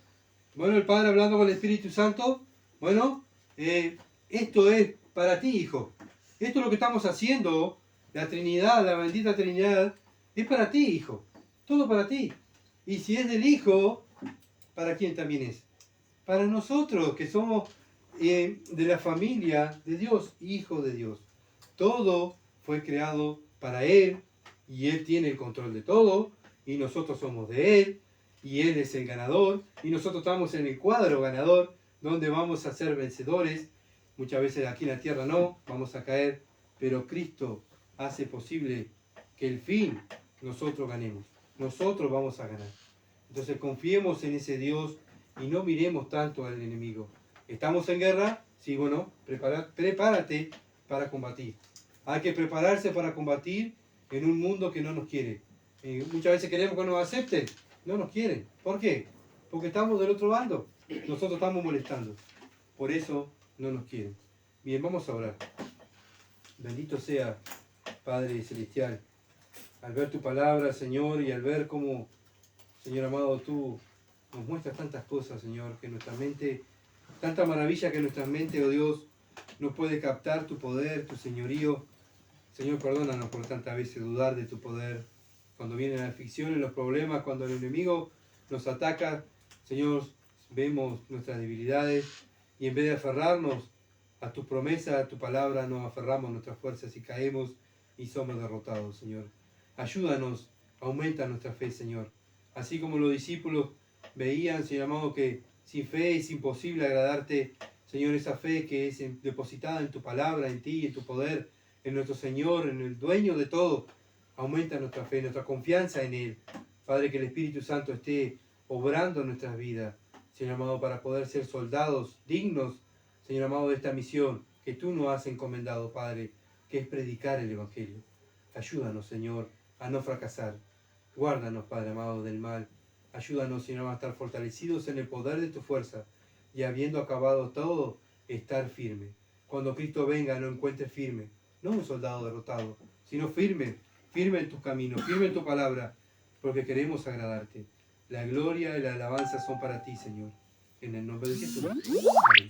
Bueno, el Padre hablando con el Espíritu Santo. Bueno, esto es para ti, hijo. Esto es lo que estamos haciendo. La Trinidad, la bendita Trinidad, es para ti, hijo. Todo para ti. Y si es del Hijo, ¿para quién también es? Para nosotros, que somos de la familia de Dios, hijo de Dios. Todo fue creado para Él, y Él tiene el control de todo, y nosotros somos de Él, y Él es el ganador, y nosotros estamos en el cuadro ganador, donde vamos a ser vencedores. Muchas veces aquí en la tierra no, vamos a caer, pero Cristo hace posible que el fin nosotros ganemos. Nosotros vamos a ganar. Entonces confiemos en ese Dios y no miremos tanto al enemigo. ¿Estamos en guerra? Sí, bueno, prepárate para combatir. Hay que prepararse para combatir en un mundo que no nos quiere. Muchas veces queremos que nos acepten. No nos quieren. ¿Por qué? Porque estamos del otro bando. Nosotros estamos molestando. Por eso no nos quieren. Bien, vamos a orar. Bendito sea, Padre Celestial, al ver tu palabra, Señor, y al ver cómo, Señor amado, tú nos muestras tantas cosas, Señor, que nuestra mente, tanta maravilla que nuestra mente, oh Dios, no puede captar tu poder, tu señorío. Señor, perdónanos por tantas veces dudar de tu poder. Cuando vienen las aflicciones, los problemas, cuando el enemigo nos ataca, Señor, vemos nuestras debilidades y en vez de aferrarnos a tu promesa, a tu palabra, nos aferramos a nuestras fuerzas y caemos y somos derrotados, Señor. Ayúdanos, aumenta nuestra fe, Señor. Así como los discípulos veían, Señor amado, que sin fe es imposible agradarte, Señor, esa fe que es depositada en tu palabra, en ti, en tu poder, en nuestro Señor, en el dueño de todo. Aumenta nuestra fe, nuestra confianza en Él. Padre, que el Espíritu Santo esté obrando en nuestras vidas, Señor amado, para poder ser soldados dignos, Señor amado, de esta misión que tú nos has encomendado, Padre, que es predicar el Evangelio. Ayúdanos, Señor, a no fracasar. Guárdanos, Padre amado, del mal. Ayúdanos, Señor, a estar fortalecidos en el poder de tu fuerza y habiendo acabado todo, estar firme. Cuando Cristo venga, no encuentre firme, no un soldado derrotado, sino firme, firme en tus caminos, firme en tu palabra, porque queremos agradarte. La gloria y la alabanza son para ti, Señor. En el nombre de Jesús. Amén.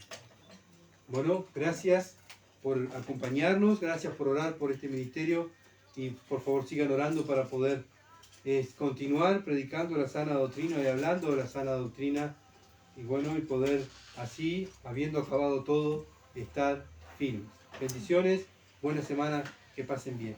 Bueno, gracias por acompañarnos, gracias por orar por este ministerio y por favor sigan orando para poder continuar predicando la sana doctrina y hablando de la sana doctrina y bueno, y poder así, habiendo acabado todo, estar firmes. Bendiciones, buena semana, que pasen bien.